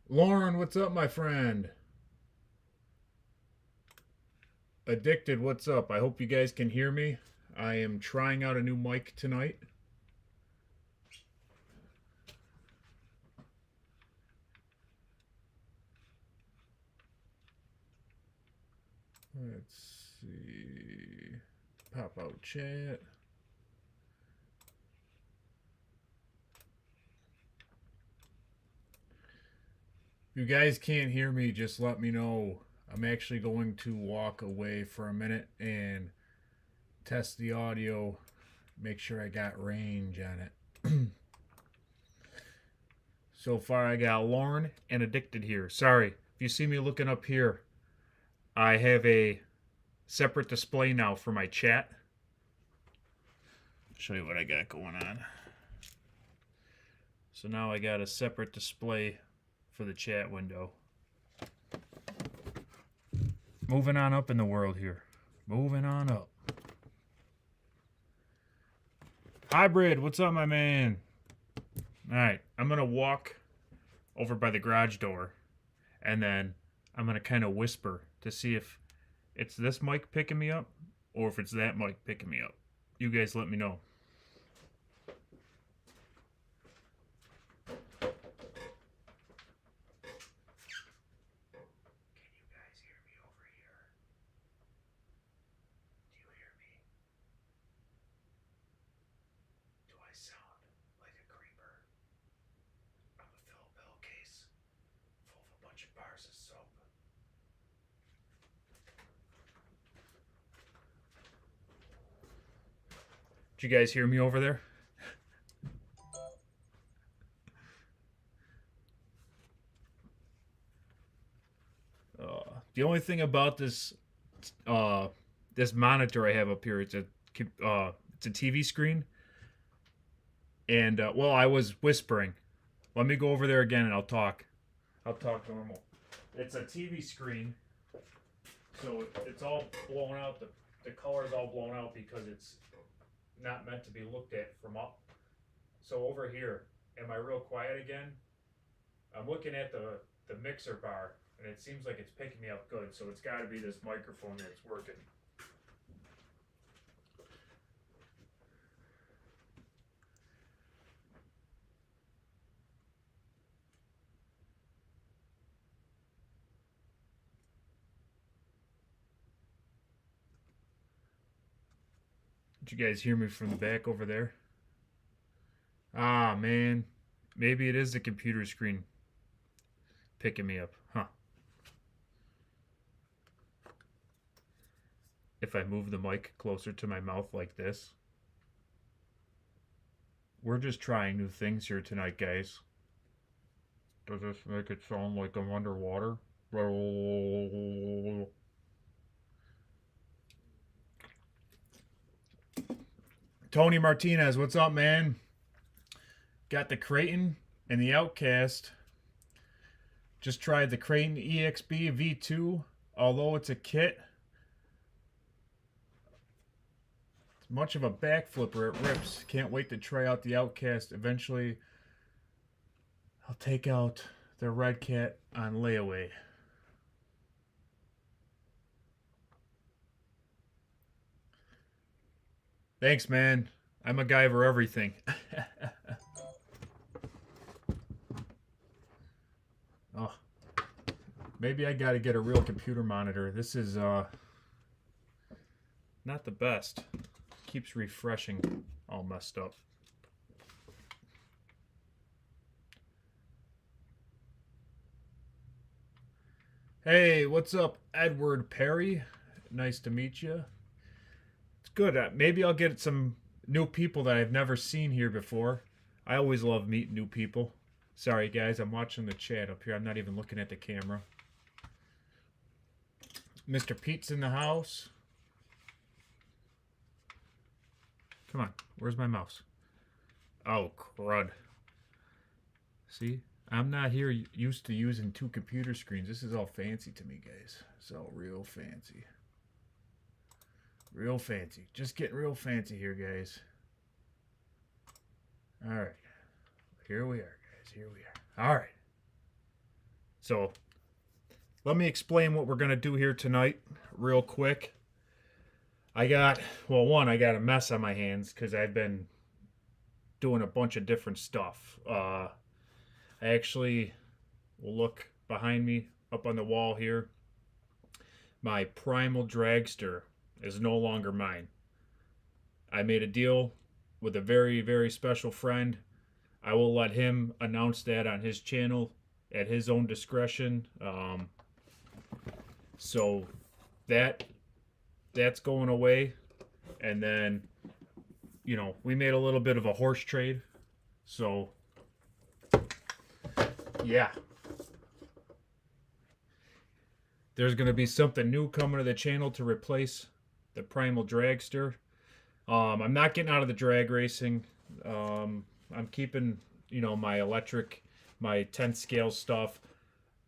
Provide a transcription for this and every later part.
Lauren, what's up, my friend? Addicted, what's up? I hope you guys can hear me. I am trying out a new mic tonight. Let's see. Pop out chat. If you guys can't hear me, just let me know. I'm actually going to walk away for a minute and test the audio, make sure I got range on it. So far, I got Lauren and Addicted here. Sorry, if you see me looking up here, I have a separate display now for my chat. Show you what I got going on. So now I got a separate display for the chat window. Moving on up in the world here. Moving on up. Hybrid, what's up, my man? Alright, I'm going to walk over by the garage door, and then I'm going to kind of whisper to see if it's this mic picking me up or if it's that mic picking me up. You guys let me know. Did you guys hear me over there? The only thing about this this monitor I have up here, it's a TV screen. And well, I was whispering. Let me go over there again and I'll talk. I'll talk normal. It's a TV screen, so it's all blown out. The color is all blown out because it's not meant to be looked at from up. So over here, am I real quiet again? I'm looking at the mixer bar, and it seems like it's picking me up good, so it's got to be this microphone that's working. Did you guys hear me from the back over there? Ah, man. Maybe it is the computer screen picking me up, huh? If I move the mic closer to my mouth like this. We're just trying new things here tonight, guys. Does this make it sound like I'm underwater? Tony Martinez, what's up, man? Got the Creighton and the Outcast. Just tried the Creighton EXB V2. Although it's a kit, it's much of a backflipper. It rips. Can't wait to try out the Outcast. Eventually, I'll take out the Red Cat on layaway. Thanks, man. I'm a guy for everything. Oh, maybe I gotta get a real computer monitor. This is not the best. Keeps refreshing, all messed up. Hey, what's up, Edward Perry? Nice to meet you. It's good. Maybe I'll get some new people that I've never seen here before. I always love meeting new people. Sorry, guys, I'm watching the chat up here. I'm not even looking at the camera. Mr. Pete's in the house. Come on, where's my mouse? Oh, crud. See, I'm not here used to using two computer screens. This is all fancy to me, guys. It's all real fancy. Real fancy. Just getting real fancy here, guys. All right. Here we are, guys. Here we are. All right. So, let me explain what we're going to do here tonight real quick. I got a mess on my hands because I've been doing a bunch of different stuff. I actually will look behind me up on the wall here. My primal dragster is no longer mine. I made a deal with a very, very special friend. I will let him announce that on his channel at his own discretion. So that's going away. And then, we made a little bit of a horse trade. So, yeah. There's going to be something new coming to the channel to replace the Primal Dragster. I'm not getting out of the drag racing. I'm keeping, my electric, my 10th scale stuff.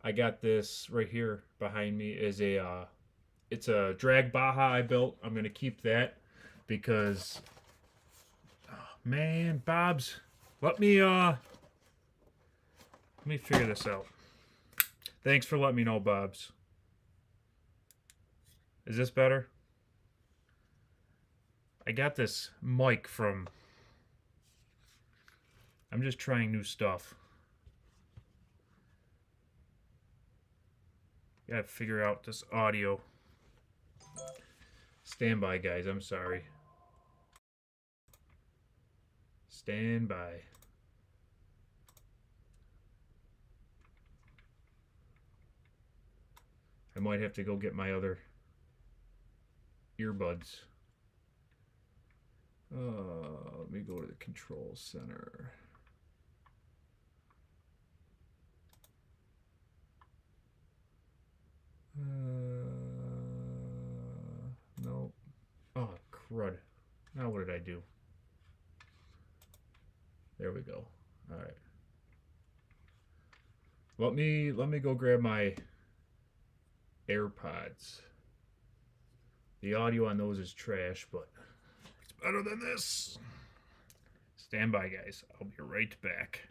I got this right here behind me is it's a drag Baja I built. I'm going to keep that because, man, Bob's, let me figure this out. Thanks for letting me know, Bob's. Is this better? I got this mic from... I'm just trying new stuff. Gotta figure out this audio. Stand by, guys. I'm sorry. Stand by. I might have to go get my other earbuds. Let me go to the control center. No. Oh, crud. Now what did I do? There we go. All right. Let me go grab my AirPods. The audio on those is trash, but it's better than this. Stand by, guys. I'll be right back.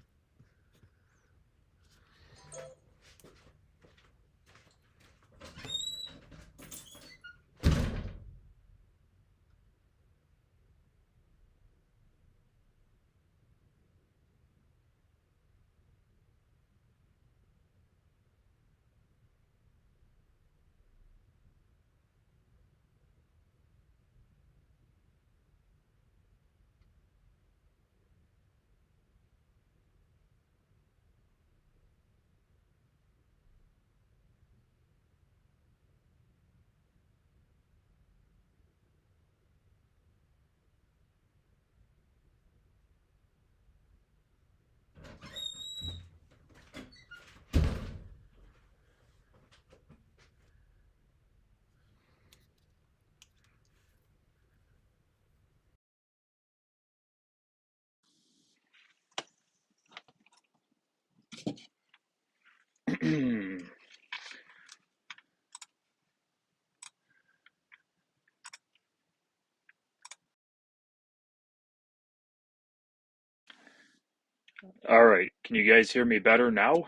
All right, can you guys hear me better now?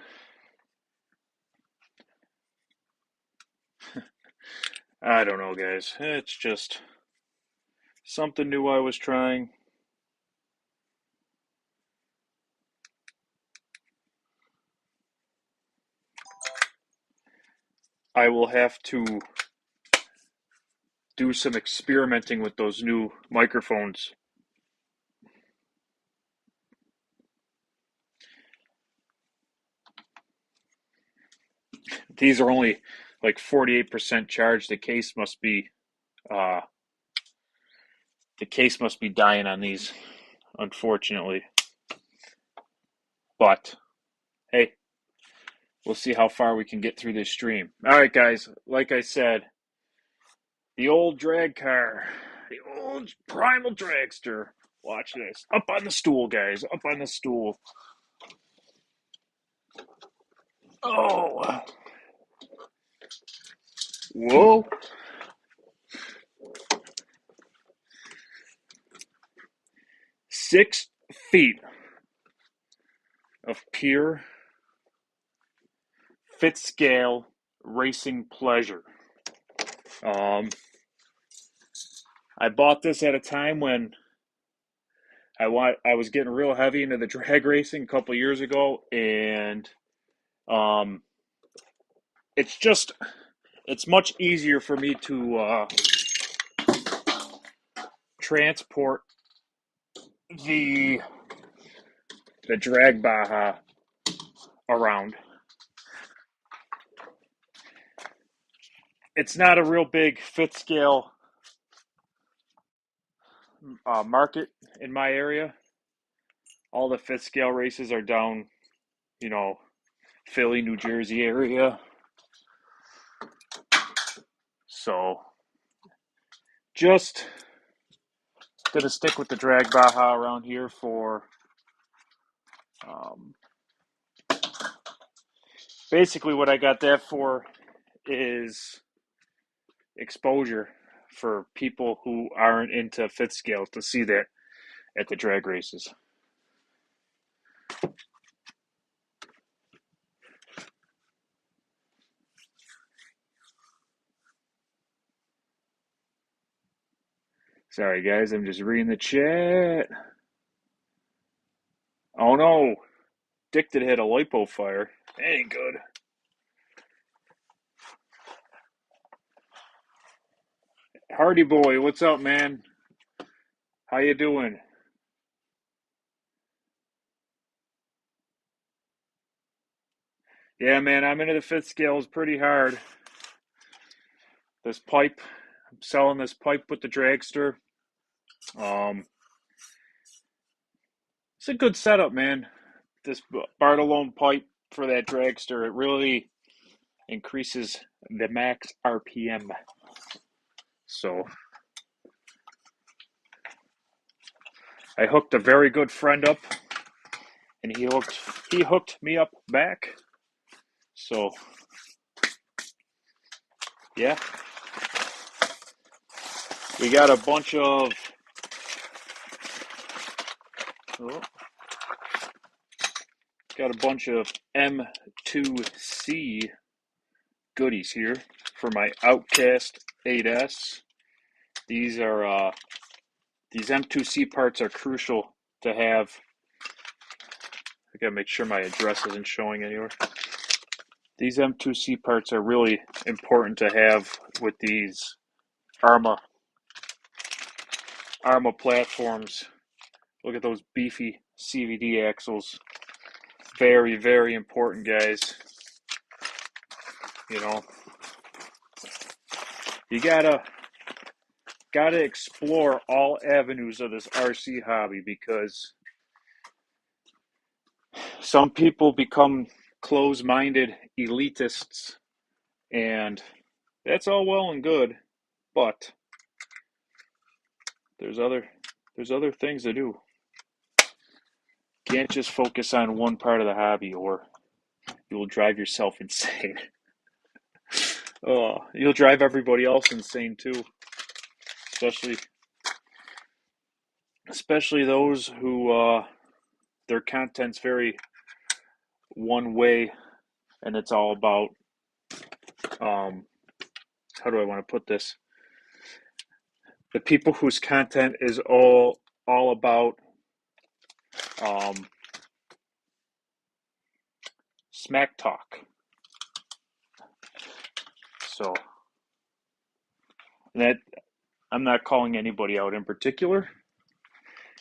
I don't know, guys. It's just something new I was trying. I will have to do some experimenting with those new microphones. These are only like 48% charged. The case must be dying on these, unfortunately. But hey, we'll see how far we can get through this stream. All right, guys. Like I said, The old drag car. The old primal dragster. Watch this. Up on the stool, guys. Up on the stool. Oh. Whoa. 6 feet of pure fit scale racing pleasure. Um, I bought this at a time when I was getting real heavy into the drag racing a couple years ago, and um, it's it's much easier for me to transport the the drag Baja around. It's not a real big fit scale market in my area. All the fit scale races are down, you know, Philly, New Jersey area. So just gonna stick with the drag Baja around here for um, basically what I got that for is exposure for people who aren't into fit scale to see that at the drag races. Sorry guys, I'm just reading the chat. Oh no, Dick did hit a lipo fire. That ain't good. Hardy boy, what's up, man? How you doing? Yeah, man, I'm into the fit scales pretty hard. This pipe, I'm selling this pipe with the dragster. Um, it's a good setup, man. This Bartolone pipe for that dragster, it really increases the max RPM. So I hooked a very good friend up, and he hooked me up back. So yeah, we got a bunch of oh, got a bunch of M2C goodies here for my Outcast 8S. These are these M2C parts are crucial to have. I gotta make sure my address isn't showing anywhere. These M2C parts are really important to have with these Arma platforms. Look at those beefy CVD axles. Very, very important, guys. You know, you gotta explore all avenues of this RC hobby, because some people become close-minded elitists, and that's all well and good, but there's other things to do. Can't just focus on one part of the hobby, or you will drive yourself insane. Oh, you'll drive everybody else insane too, especially those who their content's very one way, and it's all about how do I want to put this? The people whose content is all about smack talk. So that I'm not calling anybody out in particular.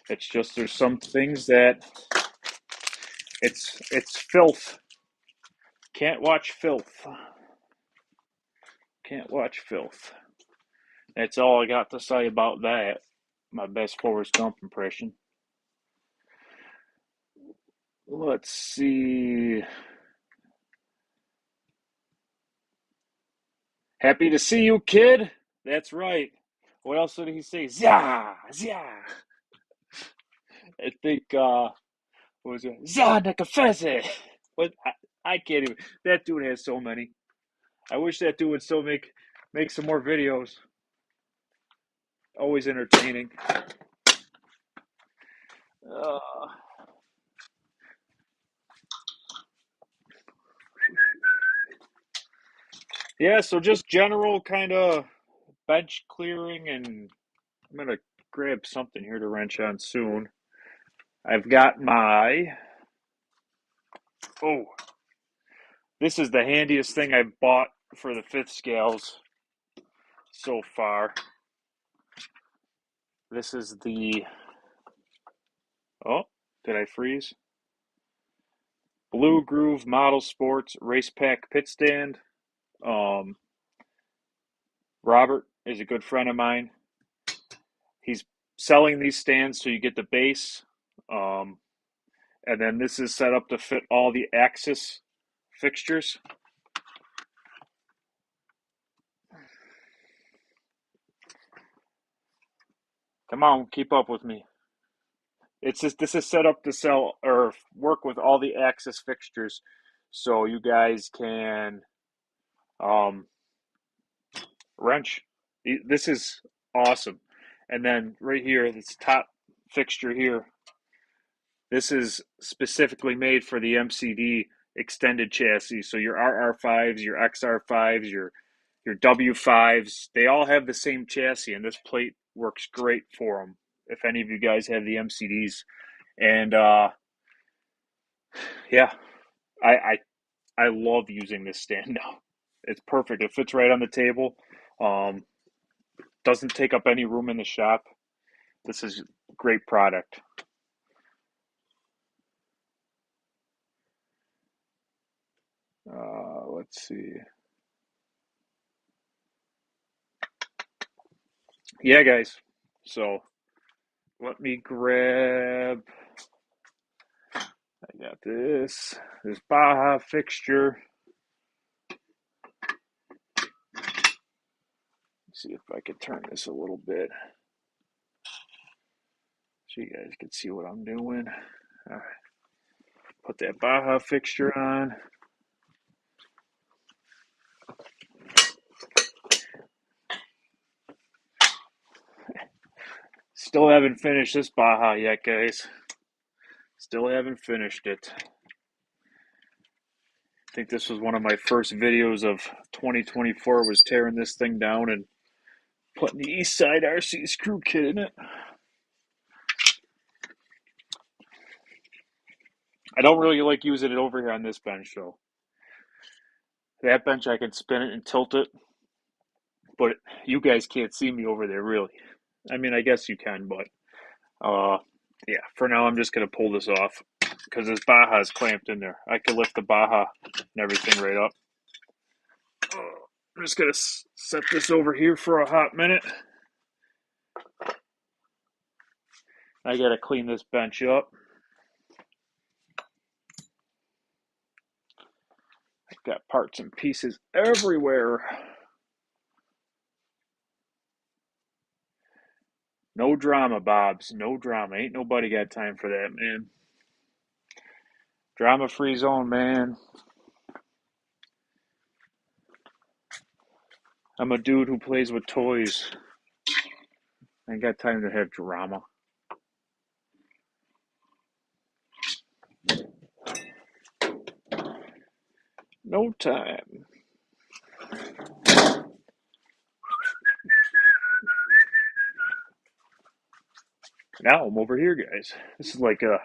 It's just there's some things that it's filth. Can't watch filth. Can't watch filth. That's all I got to say about that. My best Forrest Gump impression. Let's see. Happy to see you, kid. That's right. What else did he say? Zah, zah. I think what was it? Zana Confesse. What I can't even. That dude has so many. I wish that dude would still make some more videos. Always entertaining. Uh, yeah, so just general kind of bench clearing, and I'm gonna grab something here to wrench on soon. I've got my oh, this is the handiest thing I've bought for the fifth scales so far. This is the oh, did I freeze? Blue Groove Model Sports Race Pack Pit Stand. Um, Robert is a good friend of mine. He's selling these stands so you get the base. Um, and then this is set up to fit all the axis fixtures. Come on, keep up with me. It's just this is set up to sell or work with all the axis fixtures, so you guys can um, wrench. This is awesome. And then right here, this top fixture here, this is specifically made for the MCD extended chassis. So your RR5s, your XR5s, your W5s, they all have the same chassis, and this plate works great for them. If any of you guys have the MCDs, and yeah, I, I I love using this stand now. It's perfect. It fits right on the table. Um, doesn't take up any room in the shop. This is a great product. Let's see. Yeah, guys. So let me grab. I got this Baja fixture. Let's see if I can turn this a little bit so you guys can see what I'm doing. All right. Put that Baja fixture on. Still haven't finished this Baja yet, guys. Still haven't finished it. I think this was one of my first videos of 2024 was tearing this thing down and putting the East Side RC screw kit in it. I don't really like using it over here on this bench, though. That bench I can spin it and tilt it, but you guys can't see me over there, really. I mean, I guess you can, but yeah, for now I'm just going to pull this off because this Baja is clamped in there. I can lift the Baja and everything right up. I'm just going to set this over here for a hot minute. I got to clean this bench up. I've got parts and pieces everywhere. No drama, Bobs. No drama. Ain't nobody got time for that, man. Drama free zone, man. I'm a dude who plays with toys. I ain't got time to have drama. No time. Now I'm over here, guys. This is like a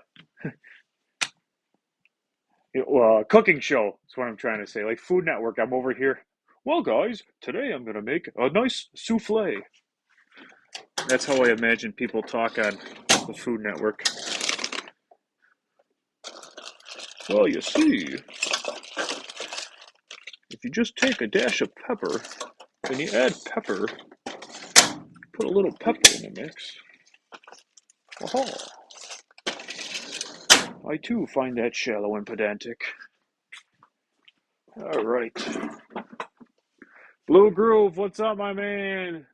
cooking show. That's what I'm trying to say. Like Food Network. I'm over here. Well, guys, today I'm gonna make a nice souffle. That's how I imagine people talk on the Food Network. Well, you see, if you just take a dash of pepper, then you add pepper, put a little pepper in the mix. Aha. I too find that shallow and pedantic. All right. Blue Groove, what's up, my man?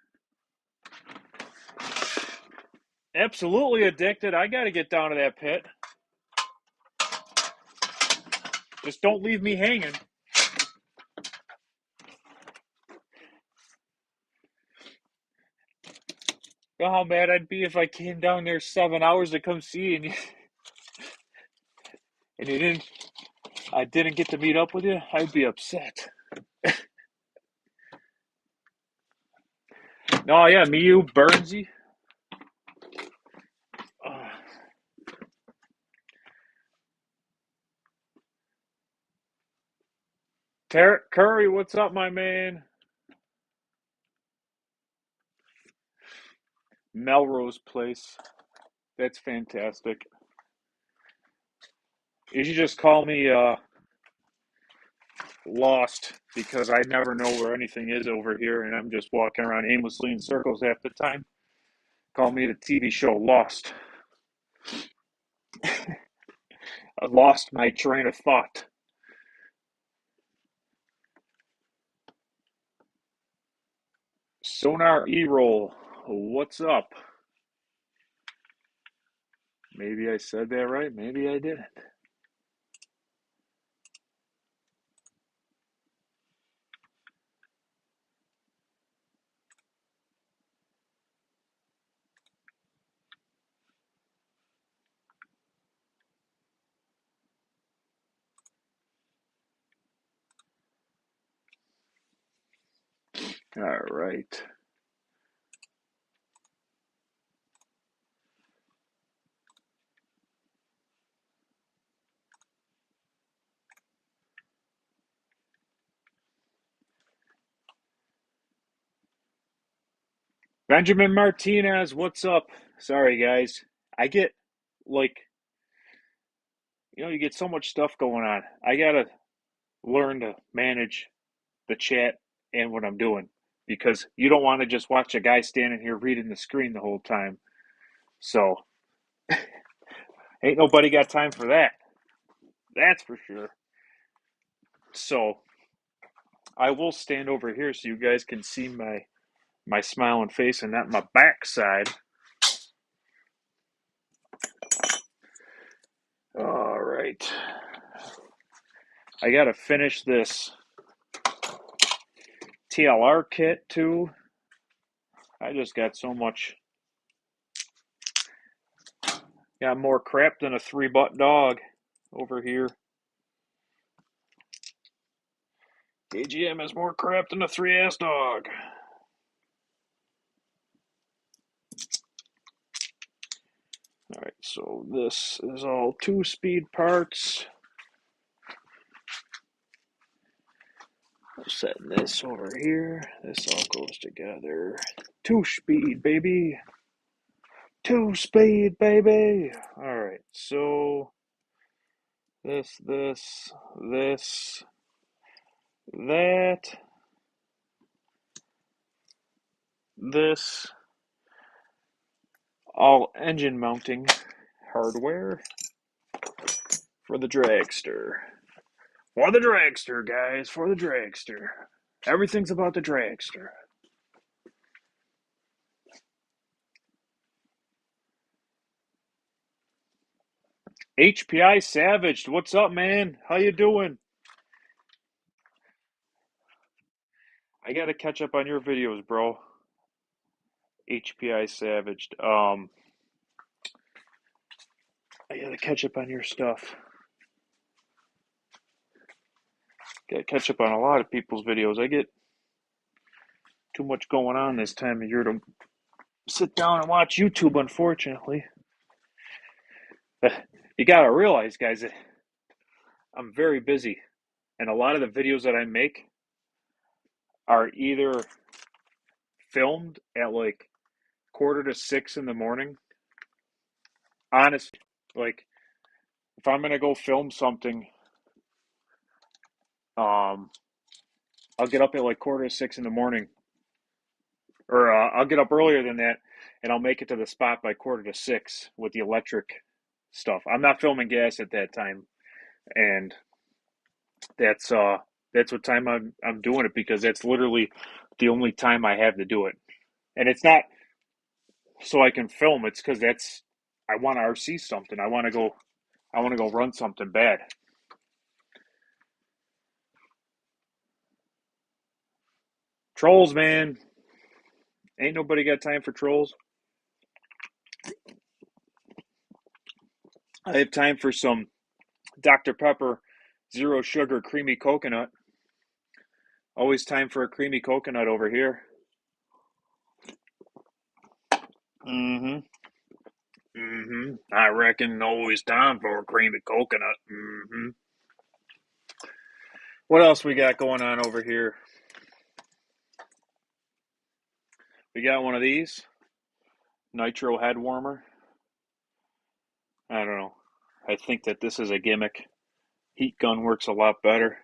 Absolutely addicted. I got to get down to that pit. Just don't leave me hanging. You know how mad I'd be if I came down there 7 hours to come see and you didn't. I didn't get to meet up with you. I'd be upset. No, yeah, me, you, Burnsy. Uh, Curry, what's up, my man? Melrose Place. That's fantastic. You should just call me lost because I never know where anything is over here and I'm just walking around aimlessly in circles half the time. Call me the TV show Lost. I lost my train of thought. Sonar E-roll. What's up? Maybe I said that right. Maybe I didn't. All right. Benjamin Martinez, what's up? Sorry, guys. I get, like, you get so much stuff going on. I gotta learn to manage the chat and what I'm doing because you don't want to just watch a guy standing here reading the screen the whole time. So, ain't nobody got time for that. That's for sure. So, I will stand over here so you guys can see my smiling face and not my backside. All right. I got to finish this TLR kit too. I just got so much. Got more crap than a 3-butt dog over here. AGM has more crap than a 3-ass dog. All right, so this is all 2-speed parts. I'm setting this over here. This all goes together. 2-speed, baby. 2-speed, baby. All right, so this, that, this, all engine mounting hardware for the dragster. For the dragster, guys, for the dragster. Everything's about the dragster. HPI Savaged, what's up, man? How you doing? I gotta catch up on your videos, bro. HPI Savaged. I gotta catch up on your stuff. Gotta catch up on a lot of people's videos. I get too much going on this time of year to sit down and watch YouTube, unfortunately. But you gotta realize, guys, that I'm very busy. And a lot of the videos that I make are either filmed at like 5:45 in the morning. Honest, like if I'm gonna go film something, I'll get up at like 5:45 in the morning, or I'll get up earlier than that, and I'll make it to the spot by 5:45 with the electric stuff. I'm not filming gas at that time, and that's That's what time I'm doing it, because that's literally the only time I have to do it. And it's not so I can film. It's because that's I want to RC something. I want to go run something bad. Trolls, man. Ain't nobody got time for trolls. I have time for some Dr. Pepper zero sugar creamy coconut. Always time for a creamy coconut over here. Mm-hmm. Mm-hmm. I reckon always time for a creamy coconut. Mm-hmm. What else we got going on over here? We got one of these nitro head warmer. I don't know. I think that this is a gimmick. Heat gun works a lot better.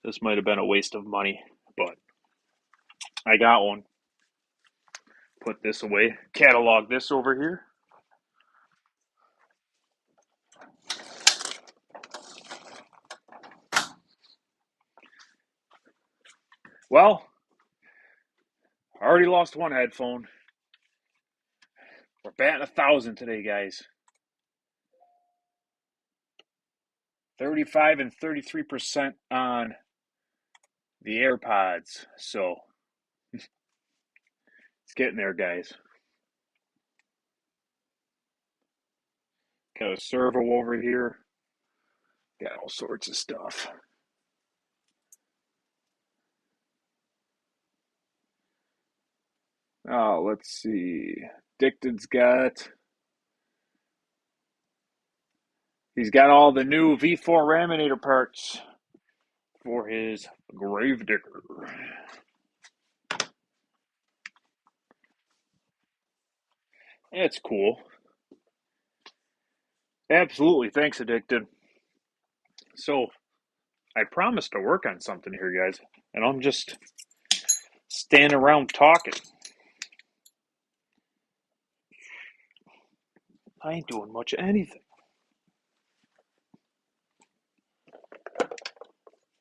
This might have been a waste of money, but I got one. Put this away. Catalog this over here. Well, I already lost one headphone. We're batting 1,000 today, guys. 35 and 33% on the AirPods. So it's getting there, guys. Got a servo over here. Got all sorts of stuff. Oh, let's see. Dicted's got. He's got all the new V4 Raminator parts for his Gravedigger. That's cool. Absolutely. Thanks, Addicted. So, I promised to work on something here, guys, and I'm just standing around talking. I ain't doing much of anything.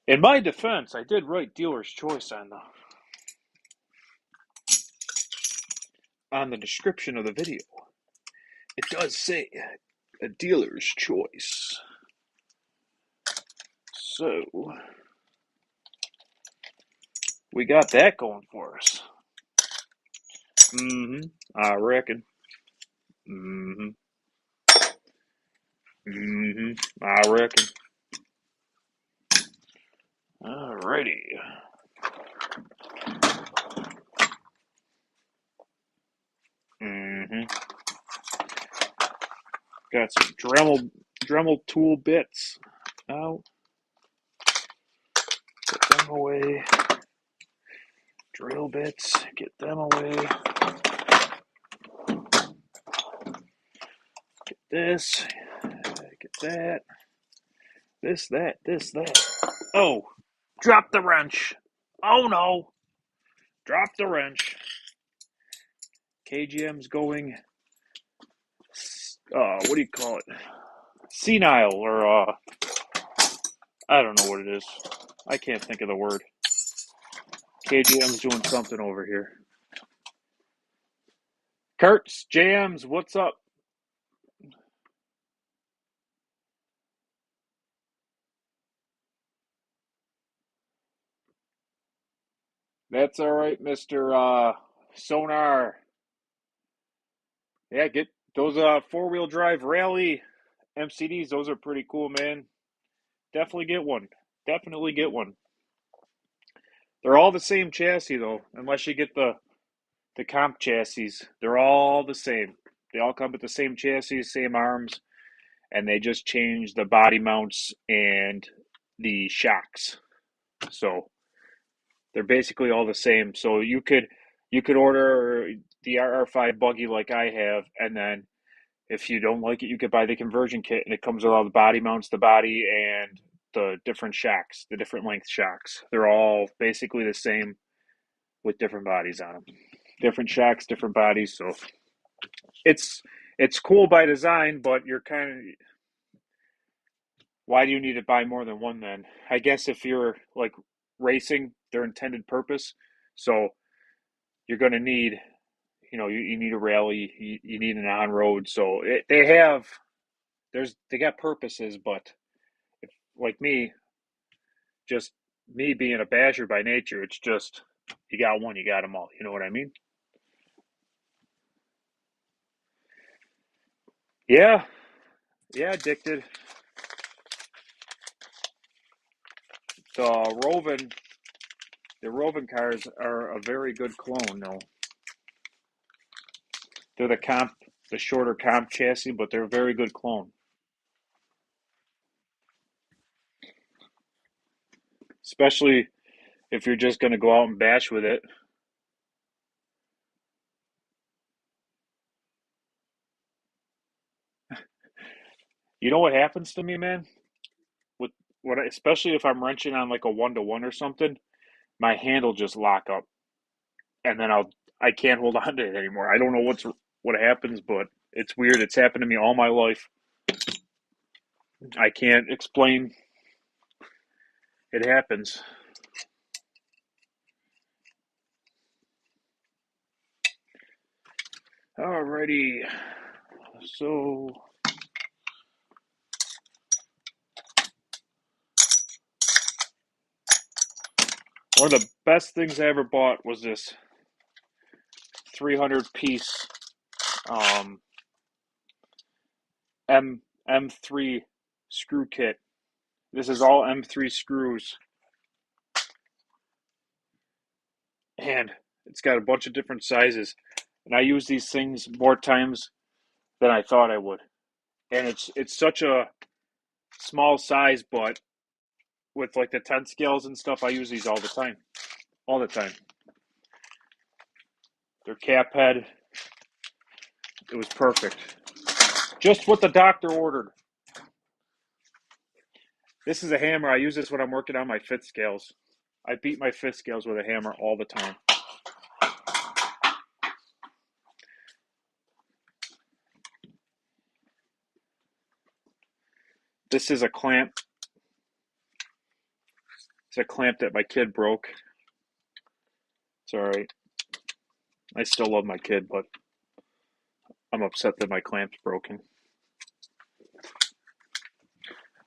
In my defense, I did write dealer's choice on the description of the video. It does say a dealer's choice. So, we got that going for us. Mm-hmm. I reckon. Mm-hmm. Mm-hmm. I reckon. Alrighty. Mm-hmm. Got some Dremel tool bits out. Put them away. Drill bits. Get them away. Get this. Get that. This, that. Oh, drop the wrench. Oh no. Drop the wrench. KGM's going, what do you call it? Senile, or, I don't know what it is. I can't think of the word. KGM's doing something over here. Kurtz, Jams, what's up? That's all right, Mr. Sonar. Yeah, get those four-wheel drive rally MCDs. Those are pretty cool, man. Definitely get one. Definitely get one. They're all the same chassis though, unless you get the comp chassis. They're all the same. They all come with the same chassis, same arms, and they just change the body mounts and the shocks. So they're basically all the same. So you could order the RR5 buggy like I have, and then if you don't like it, you could buy the conversion kit, and it comes with all the body mounts, the body, and the different shocks, the different length shocks. They're all basically the same with different bodies on them. Different shocks, different bodies. So it's it's cool by design, but you're kind of Why do you need to buy more than one then? I guess if you're like racing, their intended purpose. So you're going to need, you need a rally, you need an on road. So they got purposes, but if, like me, just me being a basher by nature, it's just, you got one, you got them all. You know what I mean? Yeah, yeah, addicted. The Roven, the Roven cars are a very good clone, though. They're the shorter comp chassis, but they're a very good clone. Especially if you're just going to go out and bash with it. You know what happens to me, man? With especially if I'm wrenching on like a 1-to-1 or something, my hand will just lock up, and then I can't hold on to it anymore. I don't know what happens, but it's weird. It's happened to me all my life. I can't explain. It happens. Alrighty. So one of the best things I ever bought was this 300 piece um, M3 screw kit. This is all M3 screws, and it's got a bunch of different sizes. And I use these things more times than I thought I would. And it's such a small size, but with like the 10 scales and stuff, I use these all the time. All the time. Their cap head, it was perfect. Just what the doctor ordered. This is a hammer. I use this when I'm working on my fifth scales. I beat my fifth scales with a hammer all the time. This is a clamp. It's a clamp that my kid broke. It's all right. I still love my kid, but I'm upset that my clamp's broken.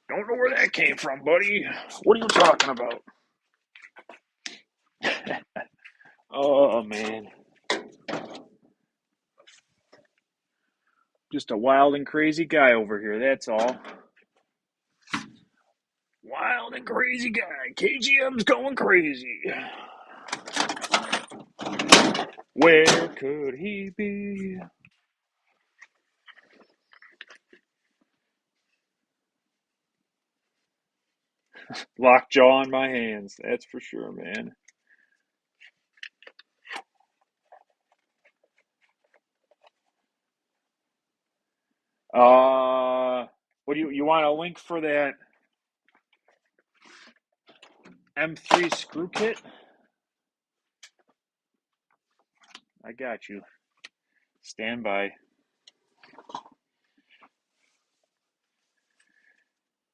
Don't know where that came from, buddy. What are you talking about? Oh, man. Just a wild and crazy guy over here, that's all. Wild and crazy guy. KGM's going crazy. Where could he be? Lockjaw in my hands, that's for sure, man. What do you want a link for that M3 screw kit? I got you. Stand by.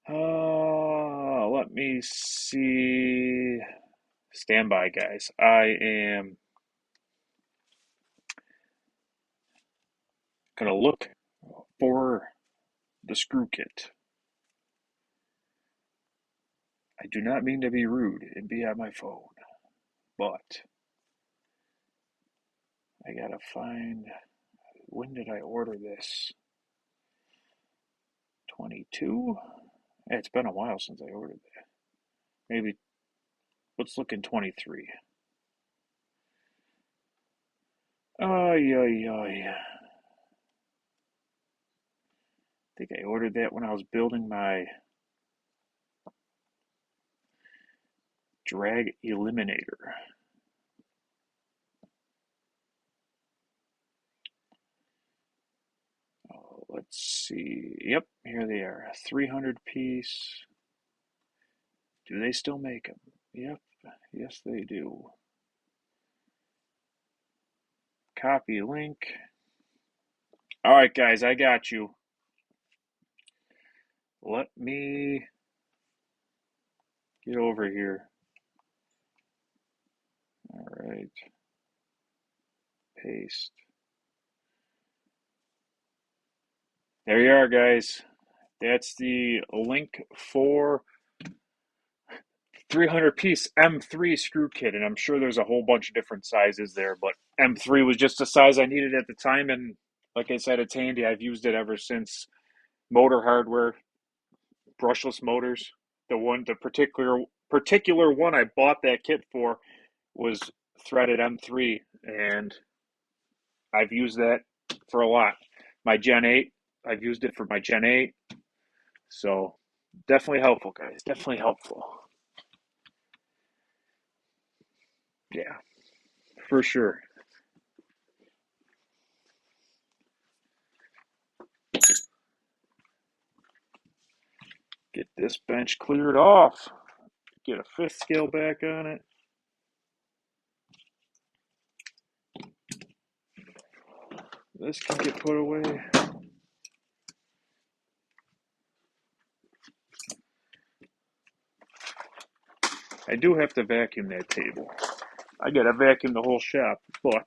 Let me see. Stand by, guys. I am gonna look for the screw kit. I do not mean to be rude and be on my phone, but I gotta find, when did I order this? 22? It's been a while since I ordered that. Maybe, let's look in 23. Oh, yeah, yeah. I think I ordered that when I was building my drag eliminator. Oh, let's see. Yep, here they are. 300 piece. Do they still make them? Yep, yes, they do. Copy link. All right, guys, I got you. Let me Get over here. All right. Paste. There you are, guys. That's the link for 300-piece M3 screw kit, and I'm sure there's a whole bunch of different sizes there, but M3 was just the size I needed at the time, and like I said, it's handy. I've used it ever since motor hardware, brushless motors. The particular one I bought that kit for was threaded M3, and I've used that for a lot. My Gen 8, I've used it for my Gen 8, so definitely helpful, guys. Definitely helpful. Yeah, for sure. Get this bench cleared off. Get a fifth scale back on it. This can get put away. I do have to vacuum that table. I gotta vacuum the whole shop, but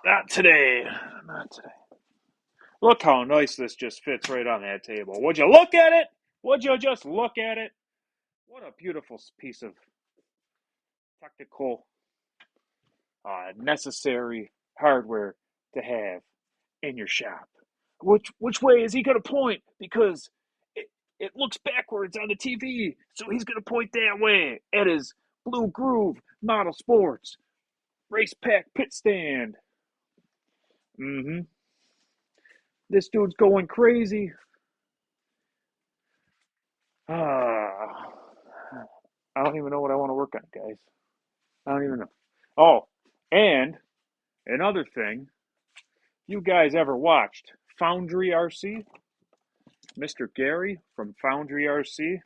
not today. Not today. Look how nice this just fits right on that table. Would you look at it? Would you just look at it? What a beautiful piece of technical, necessary hardware to have in your shop. Which way is he going to point? Because it looks backwards on the TV, so he's going to point that way at his Blue Groove Model Sports Race Pack Pit Stand. Mm-hmm. This dude's going crazy. Ah, I don't even know what I want to work on, guys. I don't even know. Oh, and another thing, you guys ever watched Foundry RC? Mr. Gary from Foundry RC?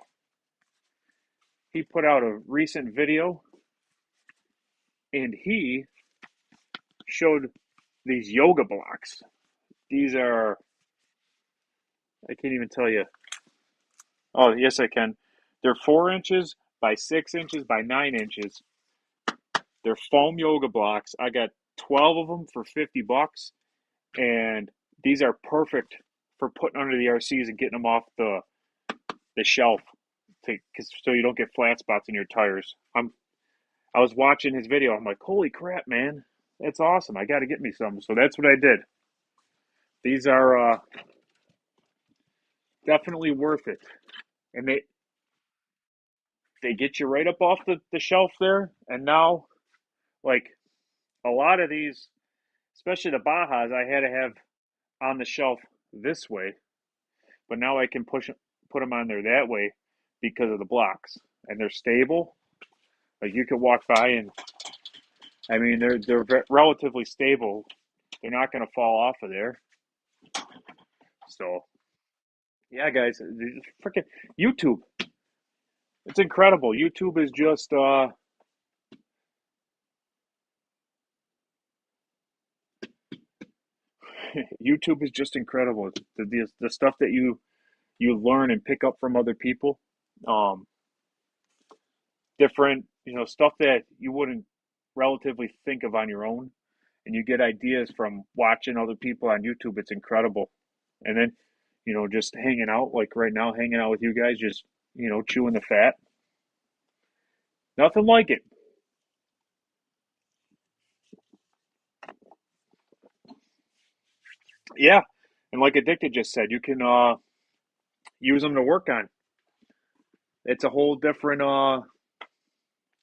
He put out a recent video and he showed these yoga blocks. These are, I can't even tell you. Oh, yes, I can. They're 4 inches by 6 inches by 9 inches. They're foam yoga blocks. I got 12 of them for $50, and these are perfect for putting under the RCs and getting them off the shelf, so you don't get flat spots in your tires. I was watching his video. I'm like, holy crap, man, that's awesome. I got to get me some. So that's what I did. These are definitely worth it, and they get you right up off the shelf there. And now, like a lot of these, especially the Bajas, I had to have on the shelf this way, but now I can put them on there that way because of the blocks, and they're stable. Like you can walk by, and I mean they're relatively stable. They're not going to fall off of there. So yeah, guys, freaking YouTube. It's incredible. YouTube is just YouTube is just incredible. The stuff that you learn and pick up from other people, um, different stuff that you wouldn't relatively think of on your own, and you get ideas from watching other people on YouTube. It's incredible. And then just hanging out, like right now, hanging out with you guys, just chewing the fat. Nothing like it. Yeah, and like Addicted just said, you can use them to work on. It's a whole different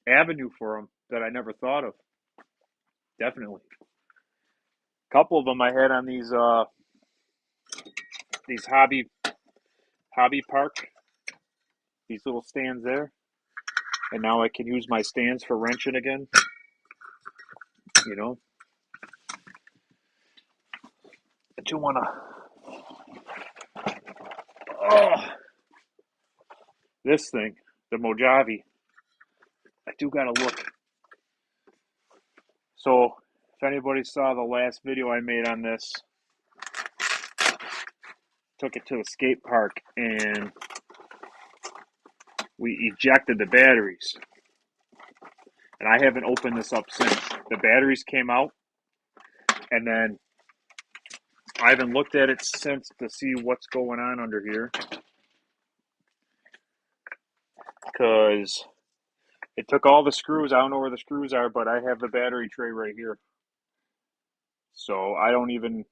avenue for them that I never thought of. Definitely. A couple of them I had on these hobby park, these little stands there, and now I can use my stands for wrenching again. You know, I do want to. Oh, this thing, the Mojave. I do gotta look. So, if anybody saw the last video I made on this, took it to the skate park and we ejected the batteries. And I haven't opened this up since. The batteries came out, and then I haven't looked at it since to see what's going on under here. Because it took all the screws. I don't know where the screws are, but I have the battery tray right here. So I don't even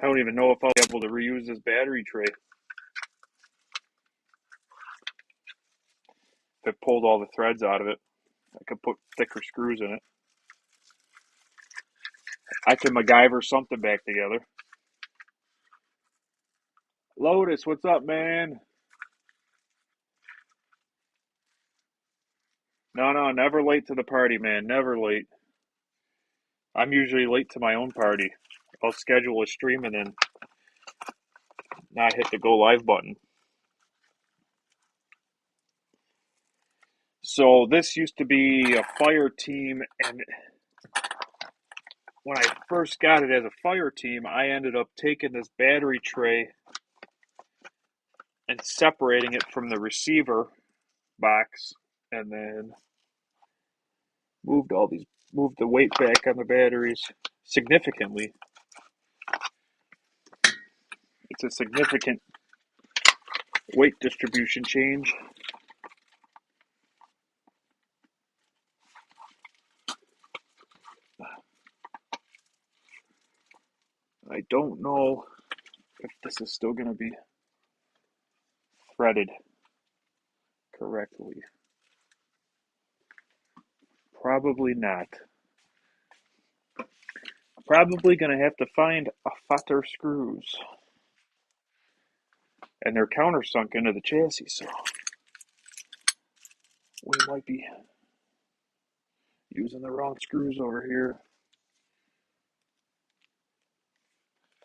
know if I'll be able to reuse this battery tray. If it pulled all the threads out of it, I could put thicker screws in it. I can MacGyver something back together. Lotus, what's up, man? No, never late to the party, man. Never late. I'm usually late to my own party. I'll schedule a stream and then not hit the go live button. So this used to be a fire team, and when I first got it as a fire team, I ended up taking this battery tray and separating it from the receiver box, and then moved the weight back on the batteries significantly. It's a significant weight distribution change. I don't know if this is still going to be threaded correctly. Probably not. Probably going to have to find a fatter screws. And they're countersunk into the chassis, so we might be using the wrong screws over here.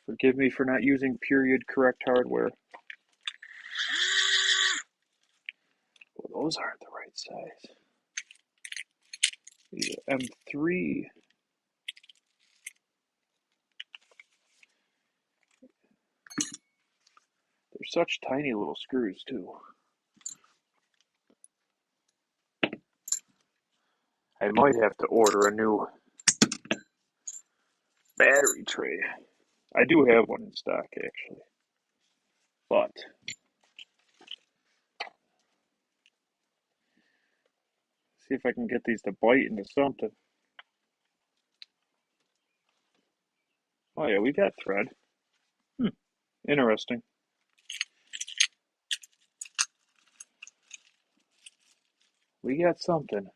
Forgive me for not using period correct hardware. Well, those aren't the right size. These are M3. They're such tiny little screws, too. I might have to order a new battery tray. I do have one in stock, actually. But see if I can get these to bite into something. Oh yeah, we got thread. Interesting. We got something.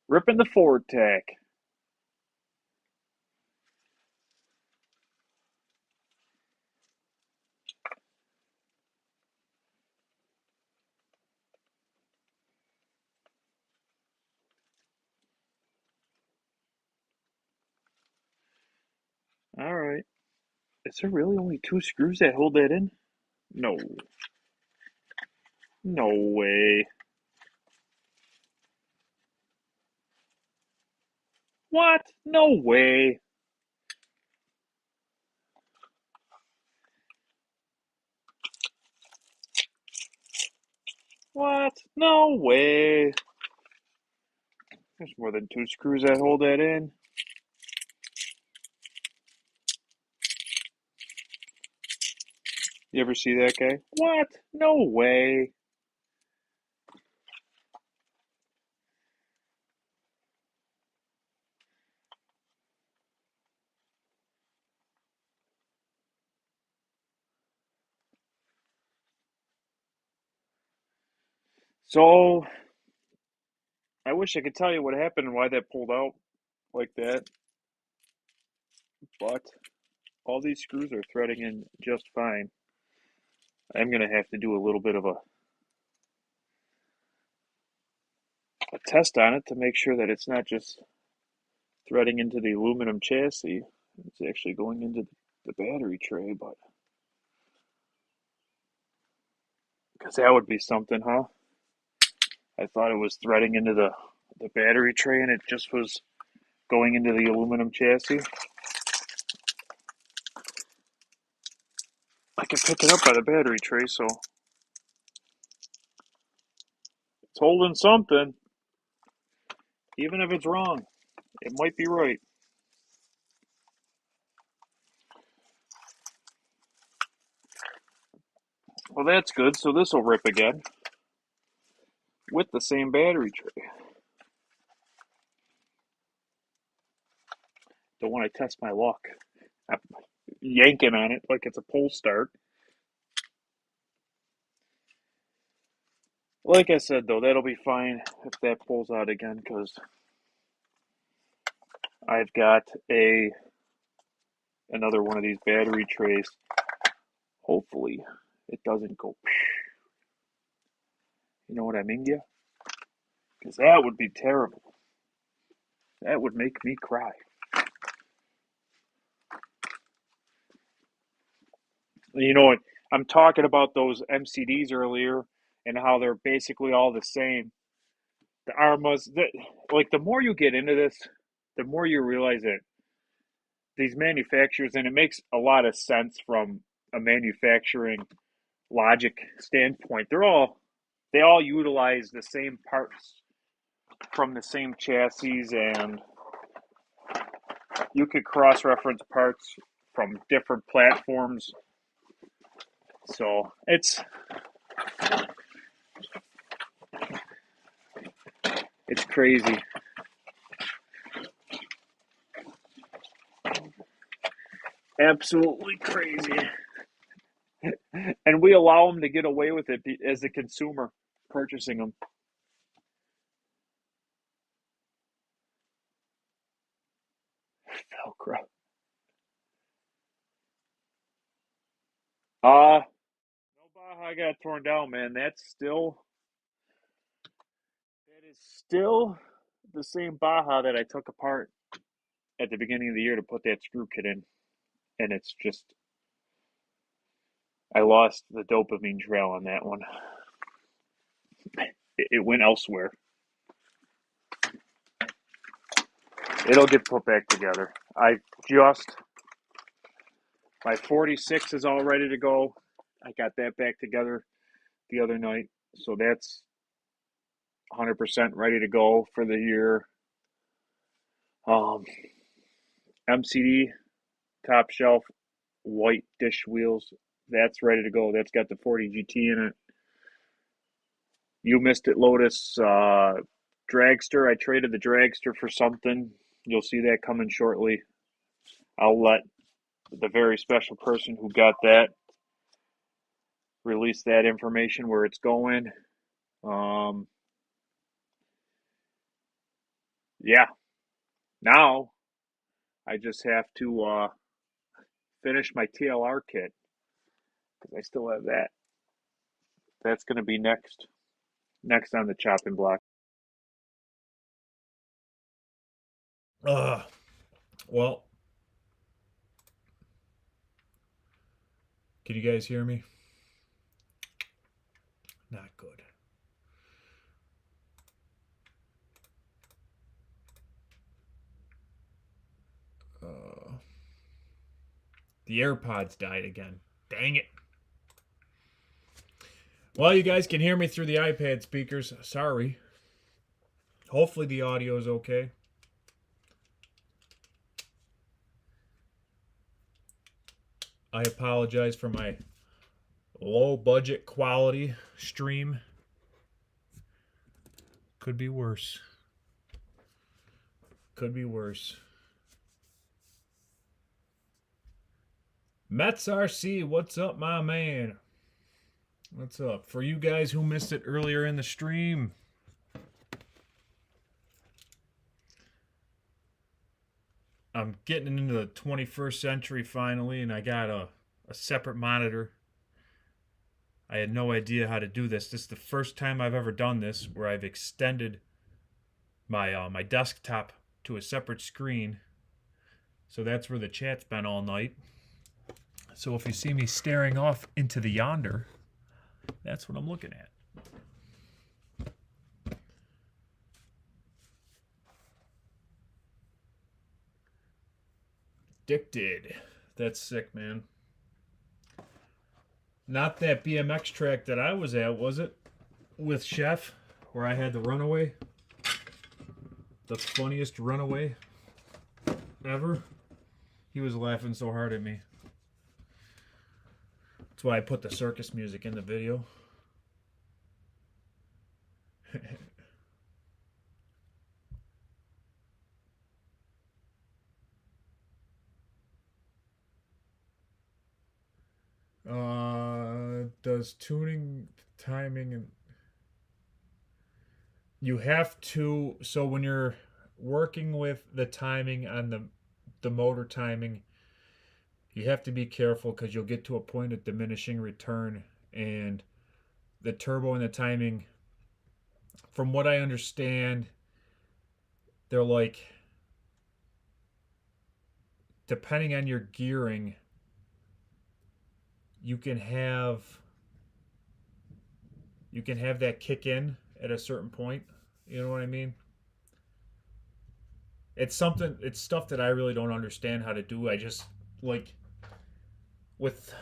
Ripping the forward tack. Alright. Is there really only 2 screws that hold that in? No. No way. What? No way. What? No way. There's more than 2 screws that hold that in. You ever see that guy? What? No way. So, I wish I could tell you what happened and why that pulled out like that. But all these screws are threading in just fine. I'm going to have to do a little bit of a test on it to make sure that it's not just threading into the aluminum chassis. It's actually going into the battery tray, but because that would be something, huh? I thought it was threading into the battery tray and it just was going into the aluminum chassis. I can pick it up by the battery tray, so it's holding something. Even if it's wrong, it might be right. Well, that's good. So this will rip again with the same battery tray. Don't want to test my luck. I'm yanking on it like it's a pull start. Like I said, though, that'll be fine if that pulls out again, because I've got another one of these battery trays. Hopefully, it doesn't go. You know what I mean, yeah? Because that would be terrible. That would make me cry. You know what? I'm talking about those MCDs earlier and how they're basically all the same. The Armas, like the more you get into this, the more you realize that these manufacturers, and it makes a lot of sense from a manufacturing logic standpoint, they all utilize the same parts from the same chassis, and you could cross-reference parts from different platforms. So it's crazy. Absolutely crazy. And we allow them to get away with it as a consumer purchasing them. Velcro. No Baja got torn down, man. That is still the same Baja that I took apart at the beginning of the year to put that screw kit in. And it's just, I lost the dopamine trail on that one. It went elsewhere. It'll get put back together. My 46 is all ready to go. I got that back together the other night. So that's 100% ready to go for the year. MCD, top shelf, white dish wheels. That's ready to go. That's got the 40 GT in it. You missed it, Lotus. Dragster. I traded the Dragster for something. You'll see that coming shortly. I'll let the very special person who got that release that information where it's going. Yeah. Now I just have to finish my TLR kit because I still have that. That's going to be next on the chopping block. Well, can you guys hear me? Not good. The AirPods died again. Dang it. Well, you guys can hear me through the iPad speakers. Sorry. Hopefully the audio is okay. I apologize for my low budget quality stream. Could be worse. Could be worse. Mets RC, what's up, my man? What's up? For you guys who missed it earlier in the stream, I'm getting into the 21st century finally, and I got a separate monitor. I had no idea how to do this. This is the first time I've ever done this, where I've extended my desktop to a separate screen. So that's where the chat's been all night. So if you see me staring off into the yonder, that's what I'm looking at. Addicted. That's sick, man. Not that BMX track that I was at, was it? With Chef, where I had the runaway. The funniest runaway ever. He was laughing so hard at me. That's why I put the circus music in the video. Does tuning, timing, and you have to. So when you're working with the timing on the motor timing, you have to be careful because you'll get to a point of diminishing return, and the turbo and the timing, from what I understand, they're like, depending on your gearing, you can have that kick in at a certain point. You know what I mean? It's stuff that I really don't understand how to do. I just, like, with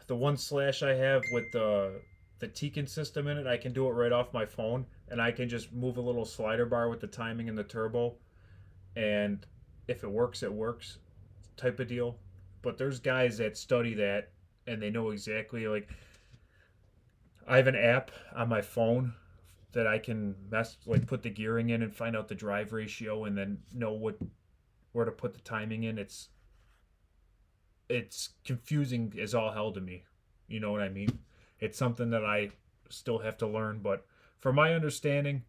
the one slash I have with the Tekin system in it, I can do it right off my phone, and I can just move a little slider bar with the timing and the turbo, and if it works, it works, type of deal. But there's guys that study that, and they know exactly, like, I have an app on my phone that I can put the gearing in and find out the drive ratio, and then know where to put the timing in. It's confusing as all hell to me. You know what I mean? It's something that I still have to learn, but from my understanding,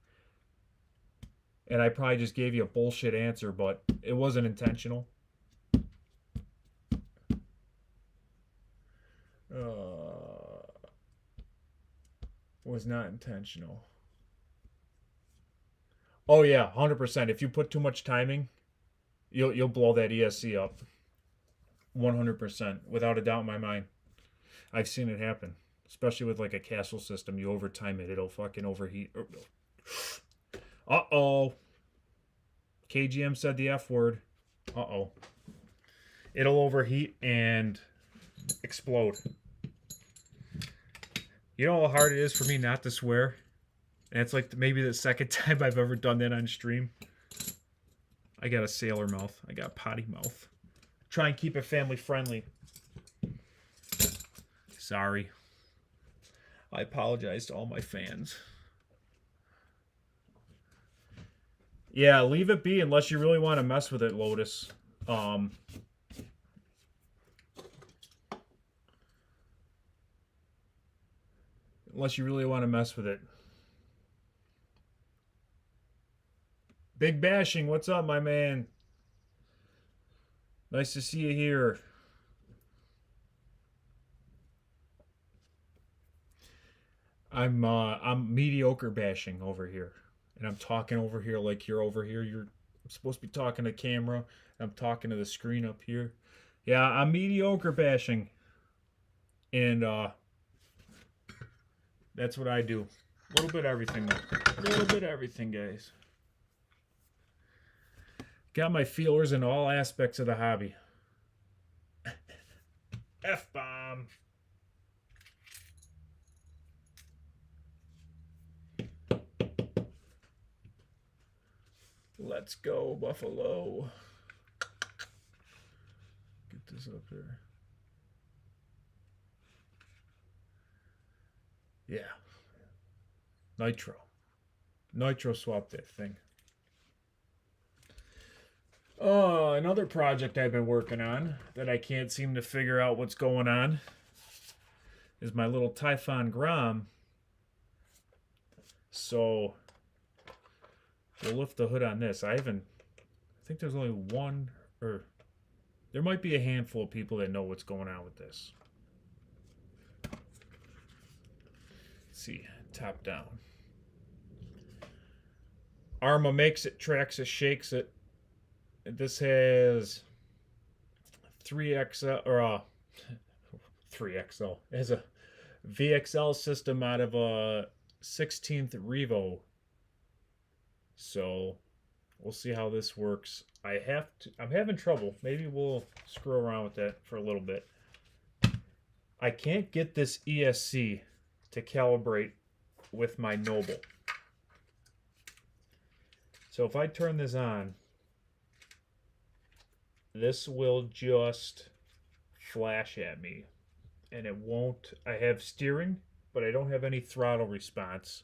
and I probably just gave you a bullshit answer, but it wasn't intentional. Was not intentional. Oh yeah, 100%. If you put too much timing, you'll blow that ESC up. 100%, without a doubt in my mind. I've seen it happen, especially with like a castle system. You overtime it, it'll fucking overheat. Uh oh. KGM said the F word. Uh oh. It'll overheat and explode. You know how hard it is for me not to swear? And it's like maybe the second time I've ever done that on stream. I got a sailor mouth. I got potty mouth. Try and keep it family friendly. Sorry. I apologize to all my fans. Yeah, leave it be unless you really want to mess with it, Lotus. Unless you really want to mess with it. Big Bashing, what's up, my man? Nice to see you here. I'm mediocre bashing over here, and I'm talking over here like you're over here. I'm supposed to be talking to camera. I'm talking to the screen up here. Yeah, I'm mediocre bashing, and that's what I do. A little bit of everything, a little bit of everything, guys. Got my feelers in all aspects of the hobby. F-bomb. Let's go, Buffalo. Get this up there. Yeah. Nitro. Nitro swap that thing. Oh, another project I've been working on that I can't seem to figure out what's going on is my little Typhon Grom. So we'll lift the hood on this. I think there's only one, or there might be a handful of people that know what's going on with this. Let's see, top down. Arma makes it, tracks it, shakes it. This has 3XL, or 3XL. It has a VXL system out of a 16th Revo. So we'll see how this works. I'm having trouble. Maybe we'll screw around with that for a little bit. I can't get this ESC to calibrate with my Noble. So if I turn this on, this will just flash at me. And it won't. I have steering, but I don't have any throttle response.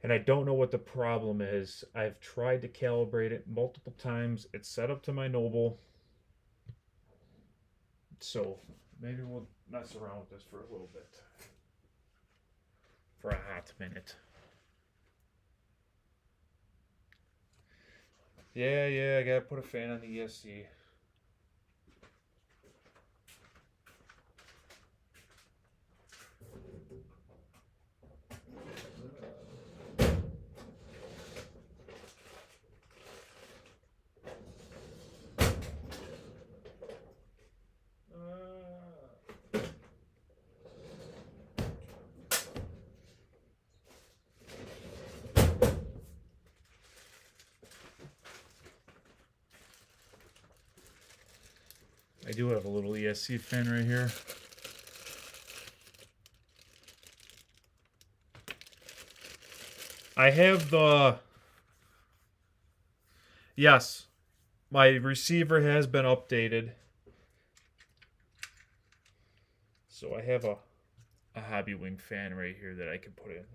And I don't know what the problem is. I've tried to calibrate it multiple times. It's set up to my Noble. So maybe we'll mess around with this for a little bit. For a hot minute. Yeah, I gotta put a fan on the ESC. I do have a little ESC fan right here. I have the... Yes, my receiver has been updated. So I have a Hobby Wing fan right here that I can put in.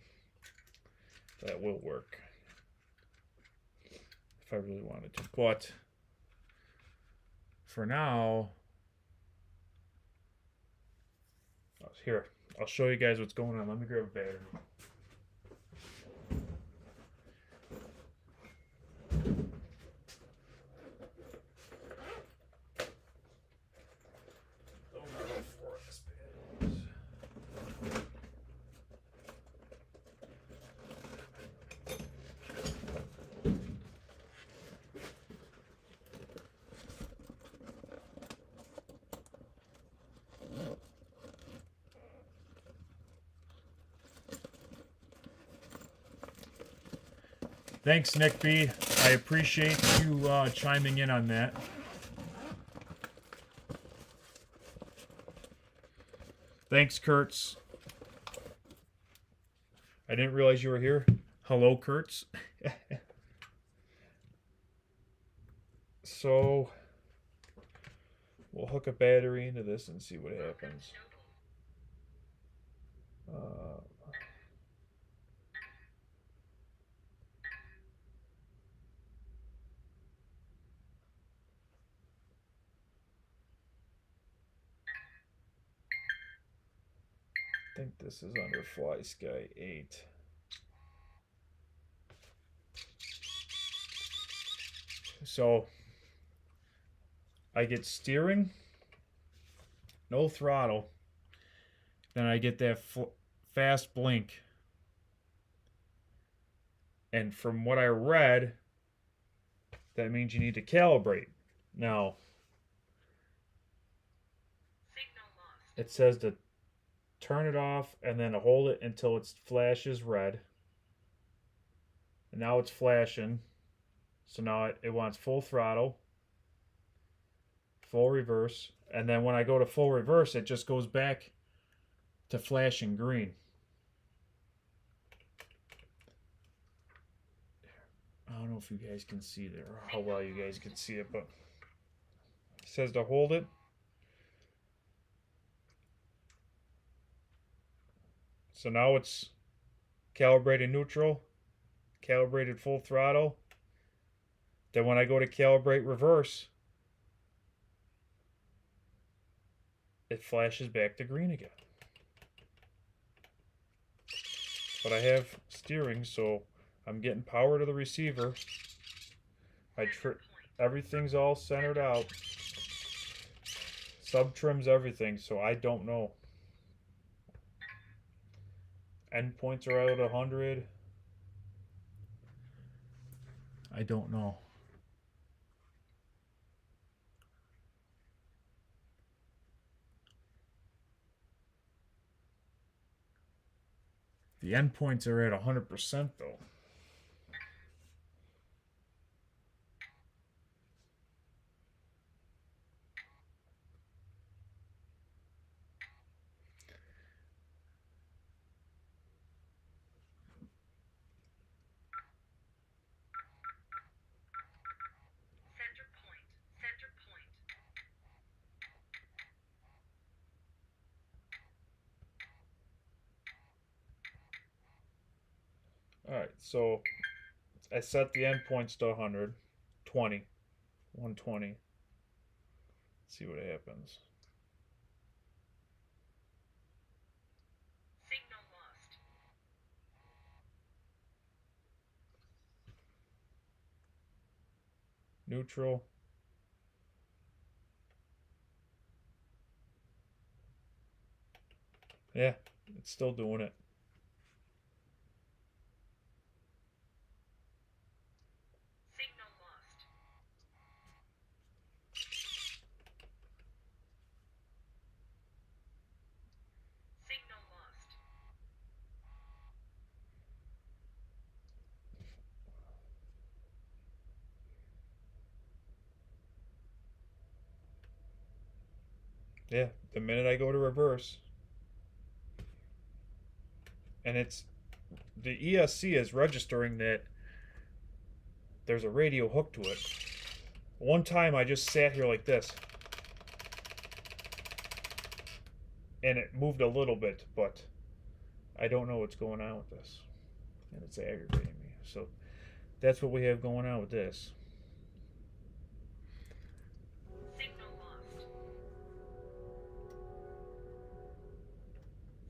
That will work. If I really wanted to. But for now... Here, I'll show you guys what's going on. Let me grab a battery. Thanks, Nick B. I appreciate you chiming in on that. Thanks, Kurtz. I didn't realize you were here. Hello, Kurtz. So, we'll hook a battery into this and see what happens. I think this is under Fly Sky 8. So, I get steering, no throttle, then I get that fast blink. And from what I read, that means you need to calibrate. Now, it says to turn it off and then hold it until it flashes red. And now it's flashing. So now it wants full throttle, full reverse. And then when I go to full reverse, it just goes back to flashing green. I don't know if you guys can see there or how well you guys can see it, but it says to hold it. So now it's calibrated neutral, calibrated full throttle. Then when I go to calibrate reverse, it flashes back to green again. But I have steering, so I'm getting power to the receiver. Everything's all centered out. Sub trims everything, so I don't know. Endpoints are out at 100. I don't know. The endpoints are at 100% though. Alright, so I set the endpoints to 100, 20, 120. See what happens. Signal lost. Neutral. Yeah, it's still doing it. Signal lost. Signal lost. Yeah, the minute I go to reverse, and it's the ESC is registering that there's a radio hook to it. One time I just sat here like this, and it moved a little bit, but I don't know what's going on with this, and it's aggravating me. So that's what we have going on with this. Signal lost.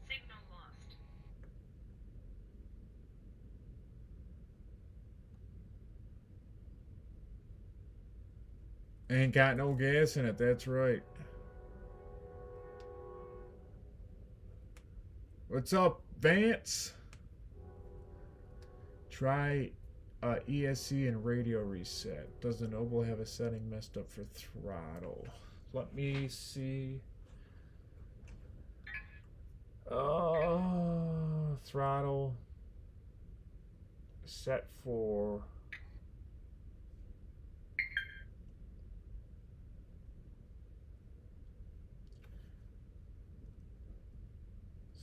Signal lost. Ain't got no gas in it, that's right. What's up, Vance? Try ESC and radio reset. Does the Noble have a setting messed up for throttle? Let me see. Throttle set for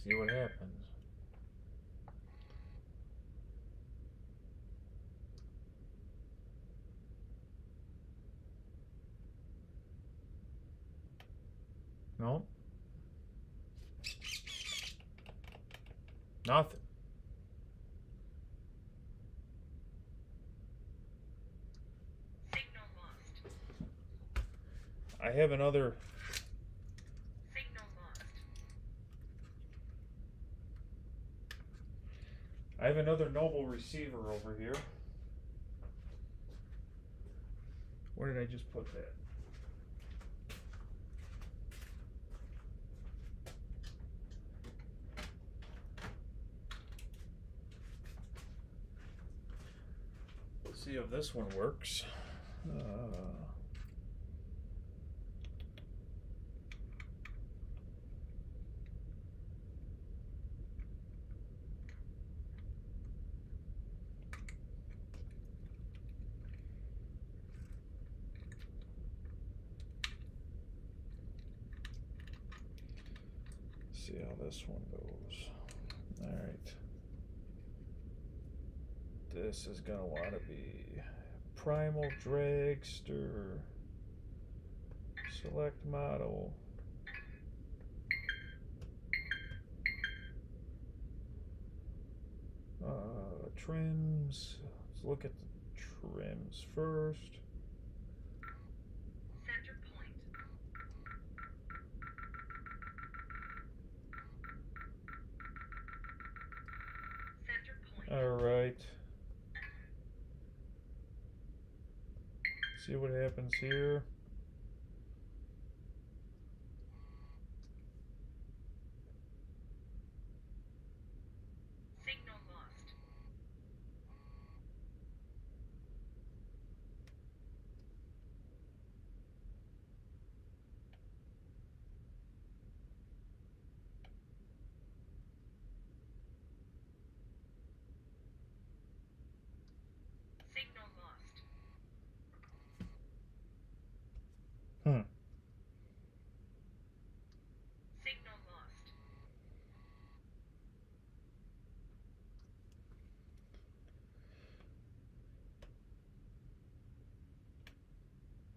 see what happens. No. Nothing. Signal lost. I have another. Signal lost. I have another Noble receiver over here. Where did I just put that? Let's see if this one works. See how this one goes. All right. This is gonna want to be primal dragster. Select model. Trims. Let's look at the trims first. Center point. Center point. All right. See what happens here. Signal lost. Signal lost. Hmm. Signal lost.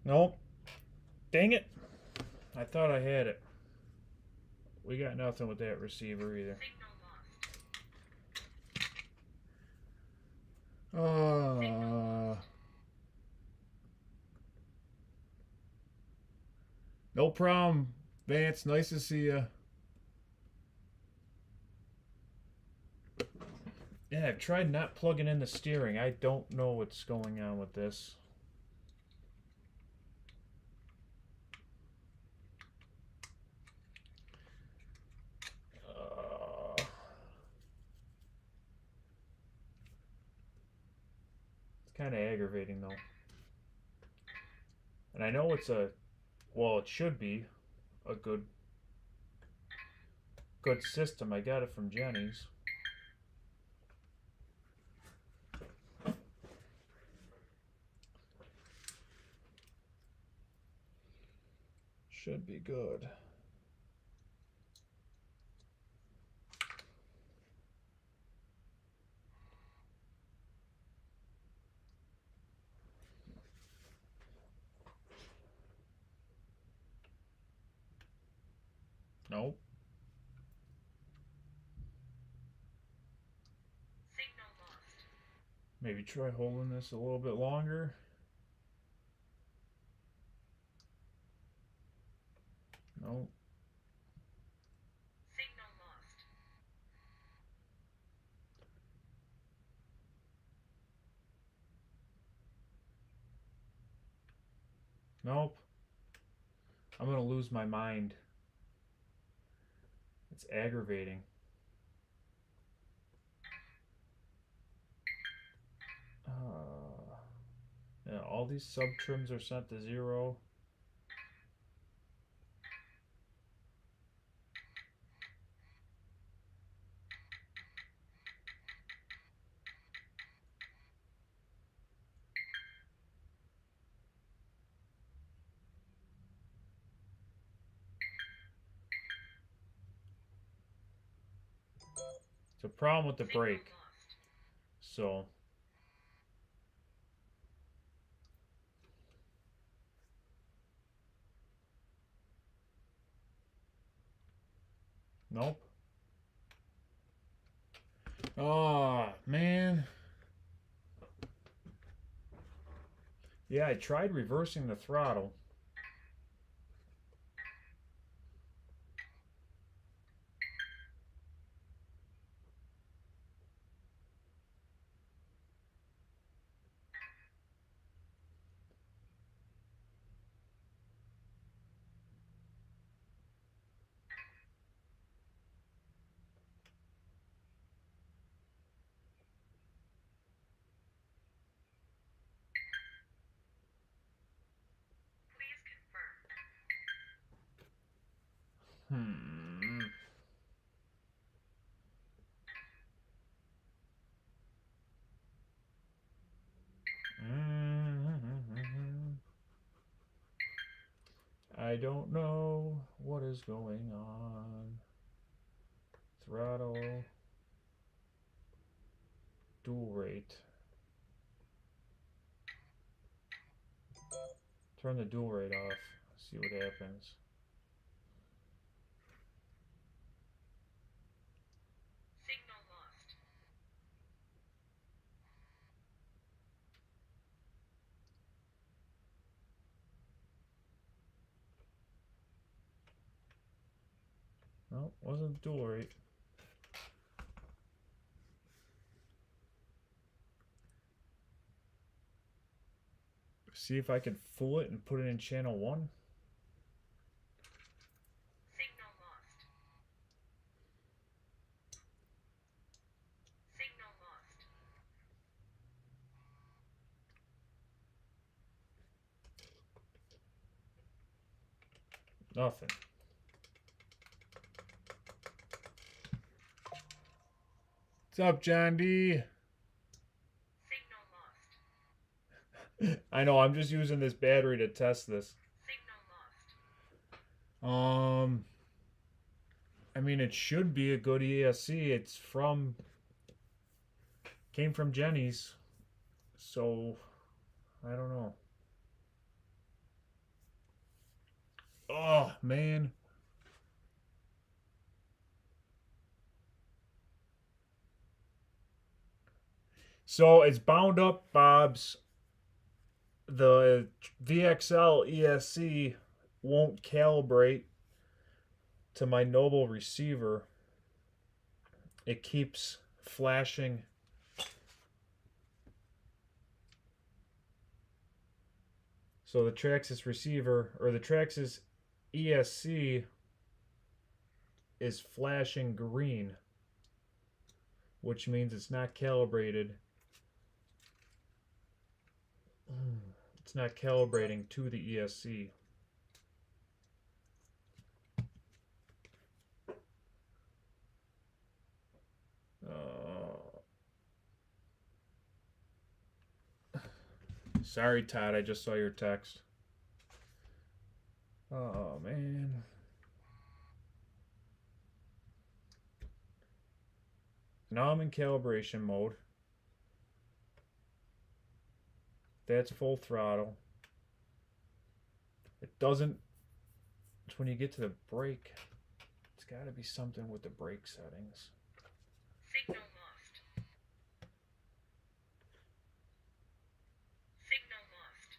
Nope. Dang it. I thought I had it. We got nothing with that receiver either. Signal lost. Uh, no problem, Vance. Nice to see you. Yeah, I've tried not plugging in the steering. I don't know what's going on with this. It's kind of aggravating though. And I know it's a, well, it should be a good system. I got it from Jenny's. Should be good. Nope. Signal lost. Maybe try holding this a little bit longer. Nope. Signal lost. Nope. I'm gonna lose my mind. It's aggravating. Yeah, all these sub trims are set to 0. It's a problem with the Signal brake. lost. So nope. Oh man. Yeah, I tried reversing the throttle. Please confirm. Hmm. I don't know what is going on. Throttle. Dual rate. Turn the dual rate off. See what happens. Signal lost. No, wasn't dual rate. See if I can fool it and put it in channel 1. Signal lost. Signal lost. Nothing. What's up, John D? Signal lost. I know, I'm just using this battery to test this. Signal lost. I mean, it should be a good ESC. It's came from Jenny's. So, I don't know. Oh, man. So it's bound up, Bob's. The VXL ESC won't calibrate to my Noble receiver. It keeps flashing. So the Traxxas receiver, or the Traxxas ESC, is flashing green, which means it's not calibrated. It's not calibrating to the ESC. Sorry, Todd, I just saw your text. Oh, man. Now I'm in calibration mode. That's full throttle. It doesn't... It's when you get to the brake. It's got to be something with the brake settings. Signal lost. Signal lost.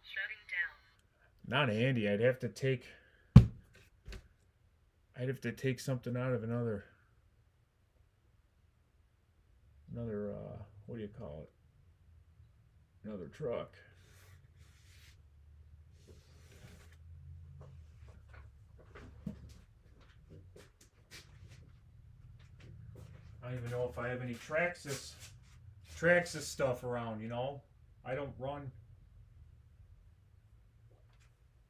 Shutting down. Not handy. I'd have to take something out of another what do you call it? Another truck. I don't even know if I have any Traxxas stuff around, you know? I don't run.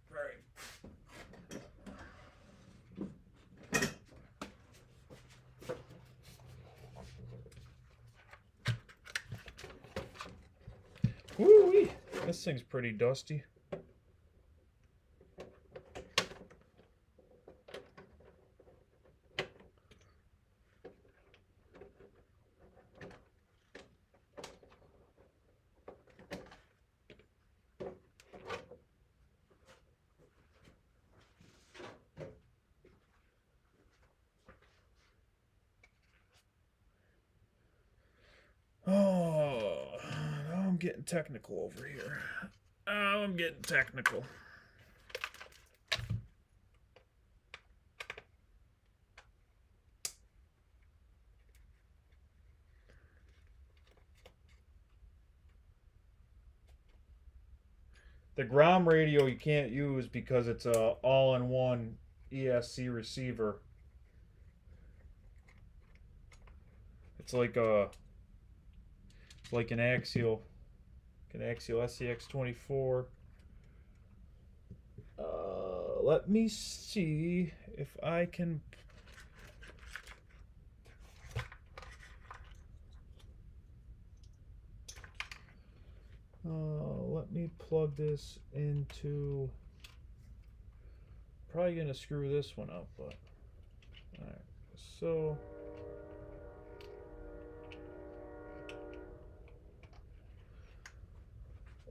Right. Woo-wee. This thing's pretty dusty. Oh, now I'm getting technical over here. Oh, I'm getting technical. The Grom radio you can't use because it's a all-in-one ESC receiver. It's like an axial SCX24. Let me see if I can. Let me plug this into. Probably gonna screw this one up, but all right. So.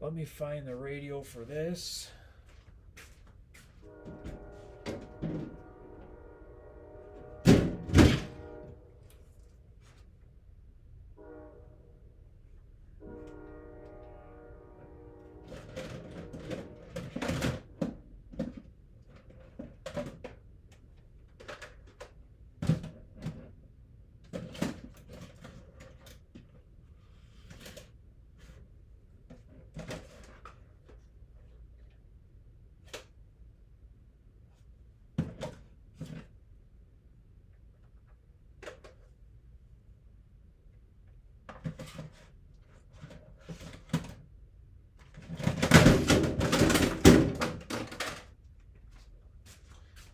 Let me find the radio for this.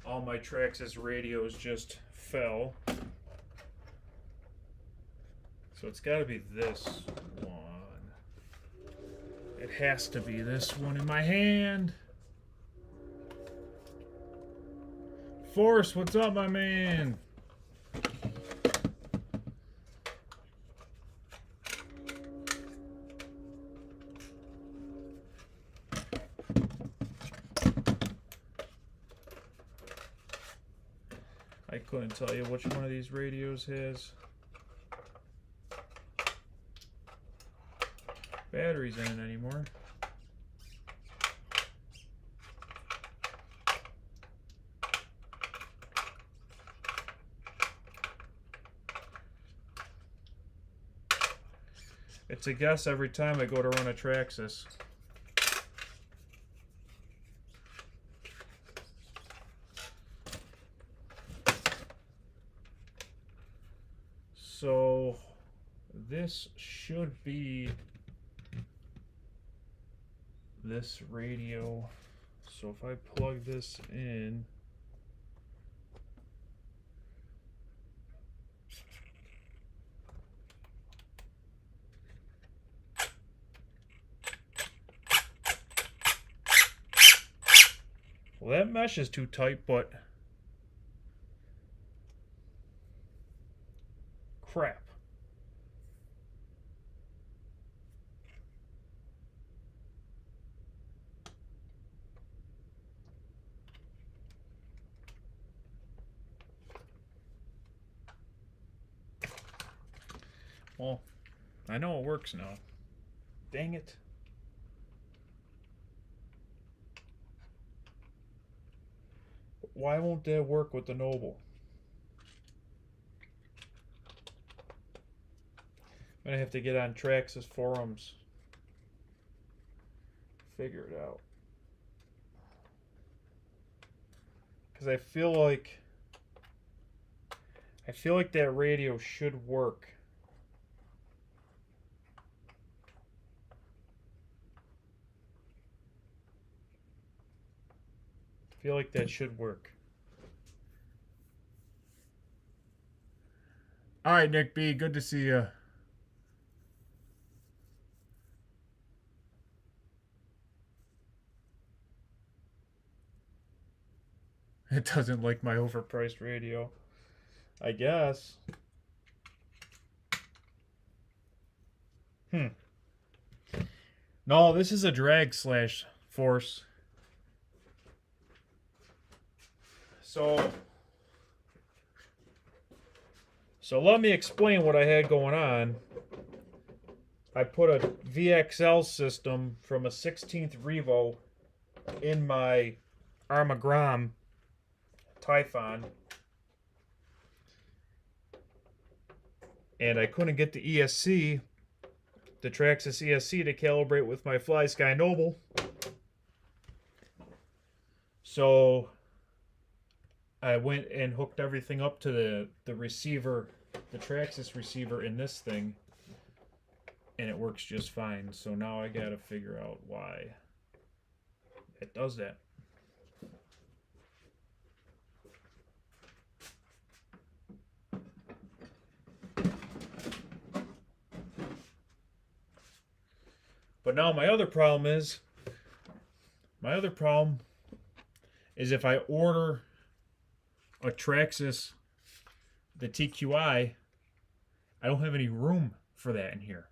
All my Traxxas radios just fell. So it's got to be this one. It has to be this one in my hand. Forrest, what's up, my man? I couldn't tell you which one of these radios has batteries in it anymore. It's a guess every time I go to run a Traxxas. So this should be this radio. So if I plug this in, well, that mesh is too tight, but crap. Well, I know it works now. Dang it. Why won't that work with the Noble? I'm gonna have to get on Traxxas forums. Figure it out. Because I feel like that radio should work. I feel like that should work. All right, Nick B, good to see you. It doesn't like my overpriced radio, I guess. No, this is a drag slash force. So let me explain what I had going on. I put a VXL system from a 16th Revo in my Armagram Typhon, and I couldn't get the ESC, the Traxxas ESC, to calibrate with my FlySky Noble. So I went and hooked everything up to the receiver, the Traxxas receiver in this thing, and it works just fine. So now I gotta figure out why it does that. But now my other problem is if I order a Traxxas, the TQI, I don't have any room for that in here.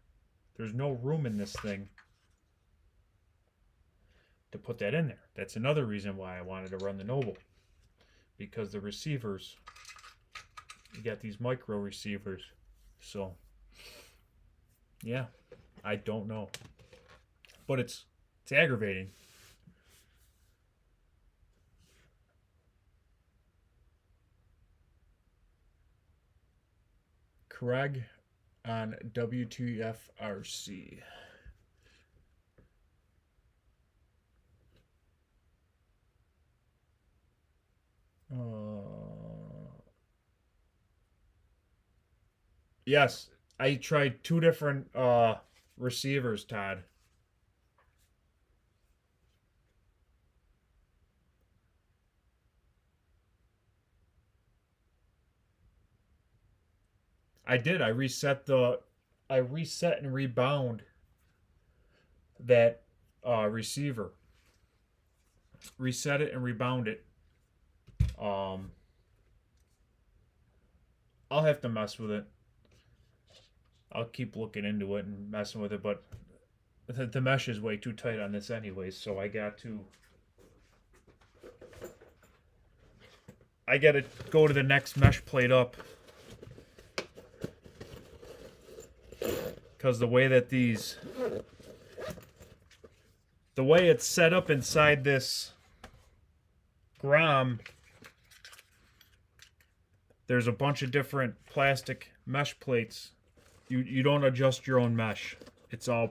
There's no room in this thing to put that in there. That's another reason why I wanted to run the Noble, because the receivers, you got these micro receivers. So yeah, I don't know, but it's aggravating. Craig on WTFRC. Yes, I tried two different receivers, Todd. I did. I reset and rebound that receiver. Reset it and rebound it. I'll have to mess with it. I'll keep looking into it and messing with it, but the mesh is way too tight on this anyways, so I got to go to the next mesh plate up. Because the way that these the way it's set up inside this Grom, there's a bunch of different plastic mesh plates. You don't adjust your own mesh. It's all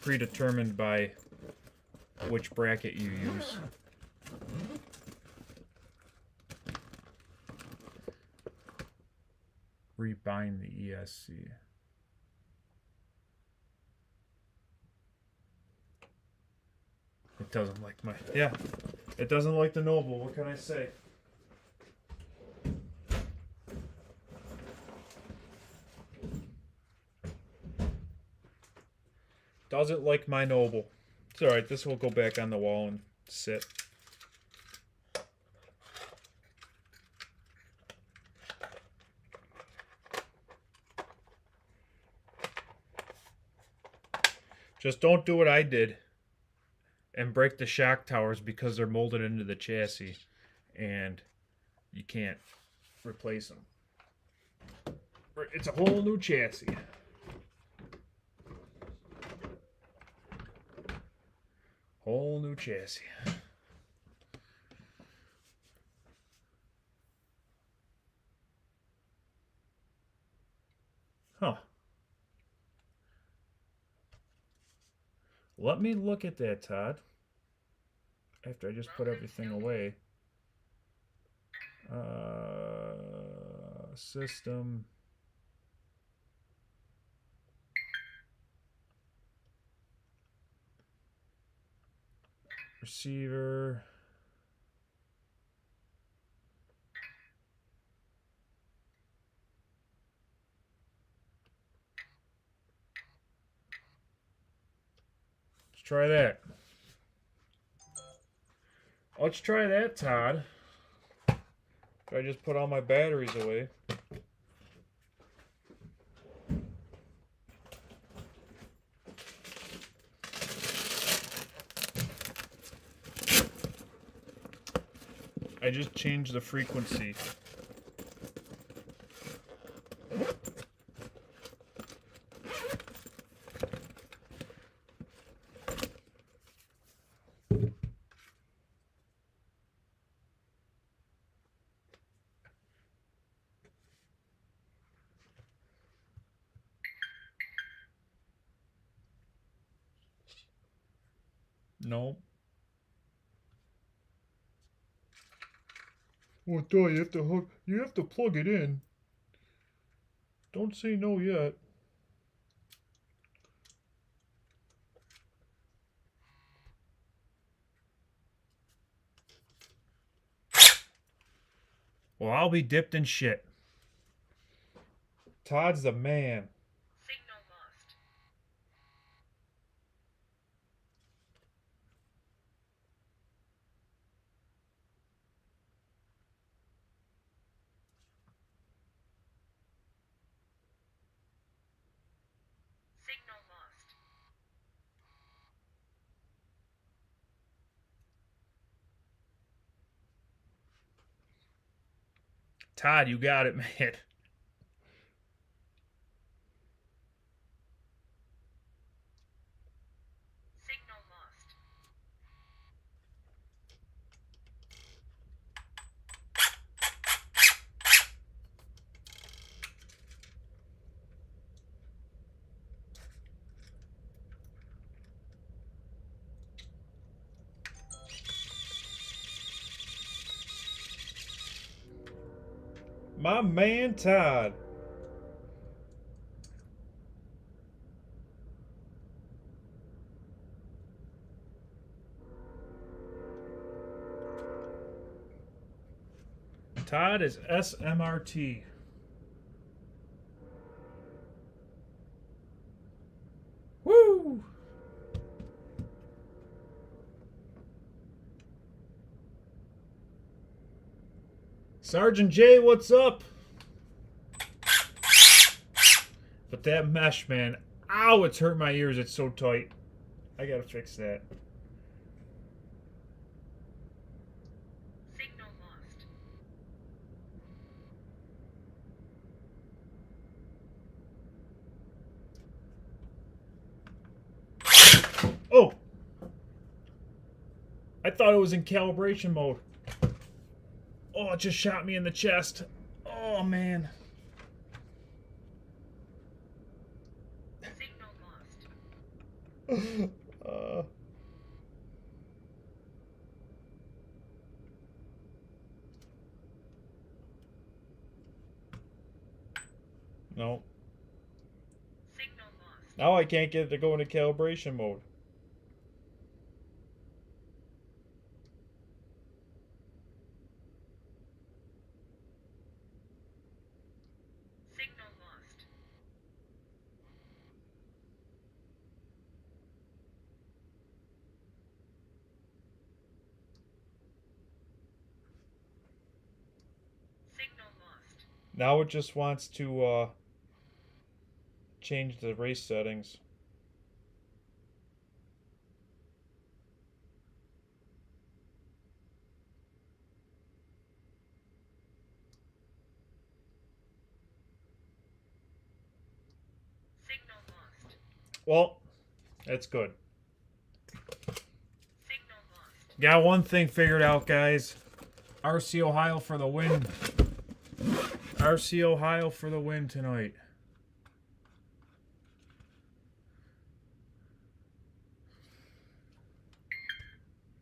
predetermined by which bracket you use. Rebind the ESC. It doesn't like my... Yeah. It doesn't like the Noble. What can I say? Doesn't like my Noble. It's alright. This will go back on the wall and sit. Just don't do what I did and break the shock towers because they're molded into the chassis and you can't replace them. It's a whole new chassis. Whole new chassis. Huh. Let me look at that, Todd. After I just put everything away. System. Receiver. Let's try that. Let's try that, Todd. I just put all my batteries away. I just changed the frequency. No. Well, duh, you have to plug it in. Don't say no yet. Well, I'll be dipped in shit. Todd's the man. Signal lost. Signal lost. Todd, you got it, man. Signal lost. My man, Todd. Todd is SMRT. Woo! Sergeant J, what's up? But that mesh, man, ow, it's hurt my ears. It's so tight. I gotta fix that. Signal lost. I thought it was in calibration mode. Oh, it just shot me in the chest. Oh, man. Signal lost. No. Signal lost. Now I can't get it to go into calibration mode. Signal lost. Signal lost. Now it just wants to change the race settings. Signal lost. Well, that's good. Signal lost. Got one thing figured out, guys. RC Ohio for the win. RC Ohio for the win tonight.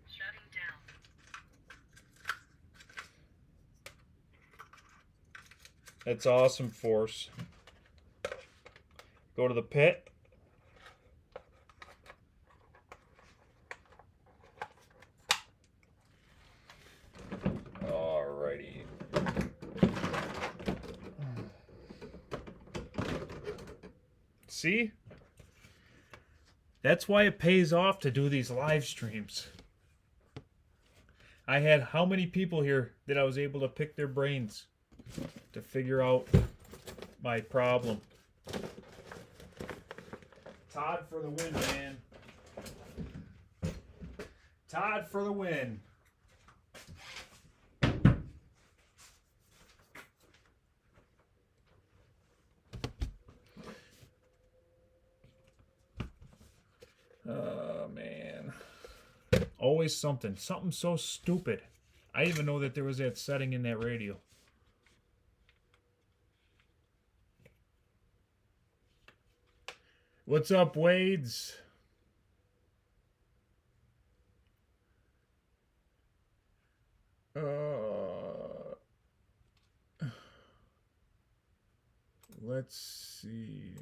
Shutting down. That's awesome, Force. Go to the pit. Alrighty. See? That's why it pays off to do these live streams. I had how many people here that I was able to pick their brains to figure out my problem. Todd for the win, man. Todd for the win. Oh, man. Always something. Something so stupid. I didn't even know that there was that setting in that radio. What's up, Wades? Let's see.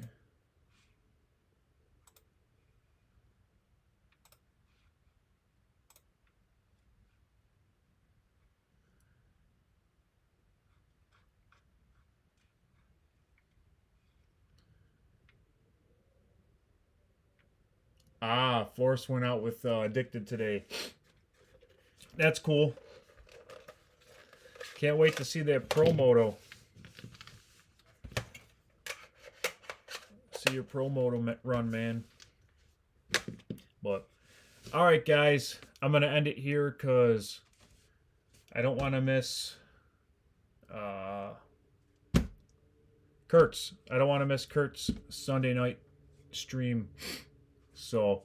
Ah, Force went out with Addicted today. That's cool. Can't wait to see that pro moto. See your pro moto run, man. But, alright, guys. I'm going to end it here because I don't want to miss Kurt's. I don't want to miss Kurt's Sunday night stream. So,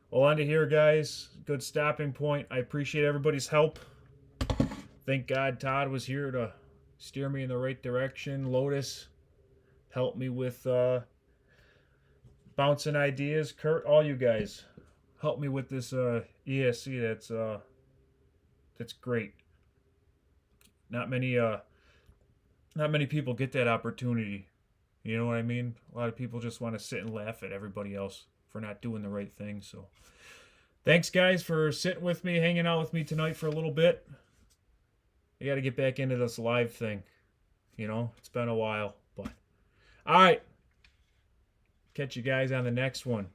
we'll end it here, guys. Good stopping point. I appreciate everybody's help. Thank God Todd was here to steer me in the right direction. Lotus helped me with bouncing ideas. Kurt, all you guys helped me with this ESC. That's great. Not many people get that opportunity. You know what I mean? A lot of people just want to sit and laugh at everybody else for not doing the right thing. So, thanks, guys, for sitting with me, hanging out with me tonight for a little bit. I got to get back into this live thing. You know, it's been a while. But, all right. Catch you guys on the next one.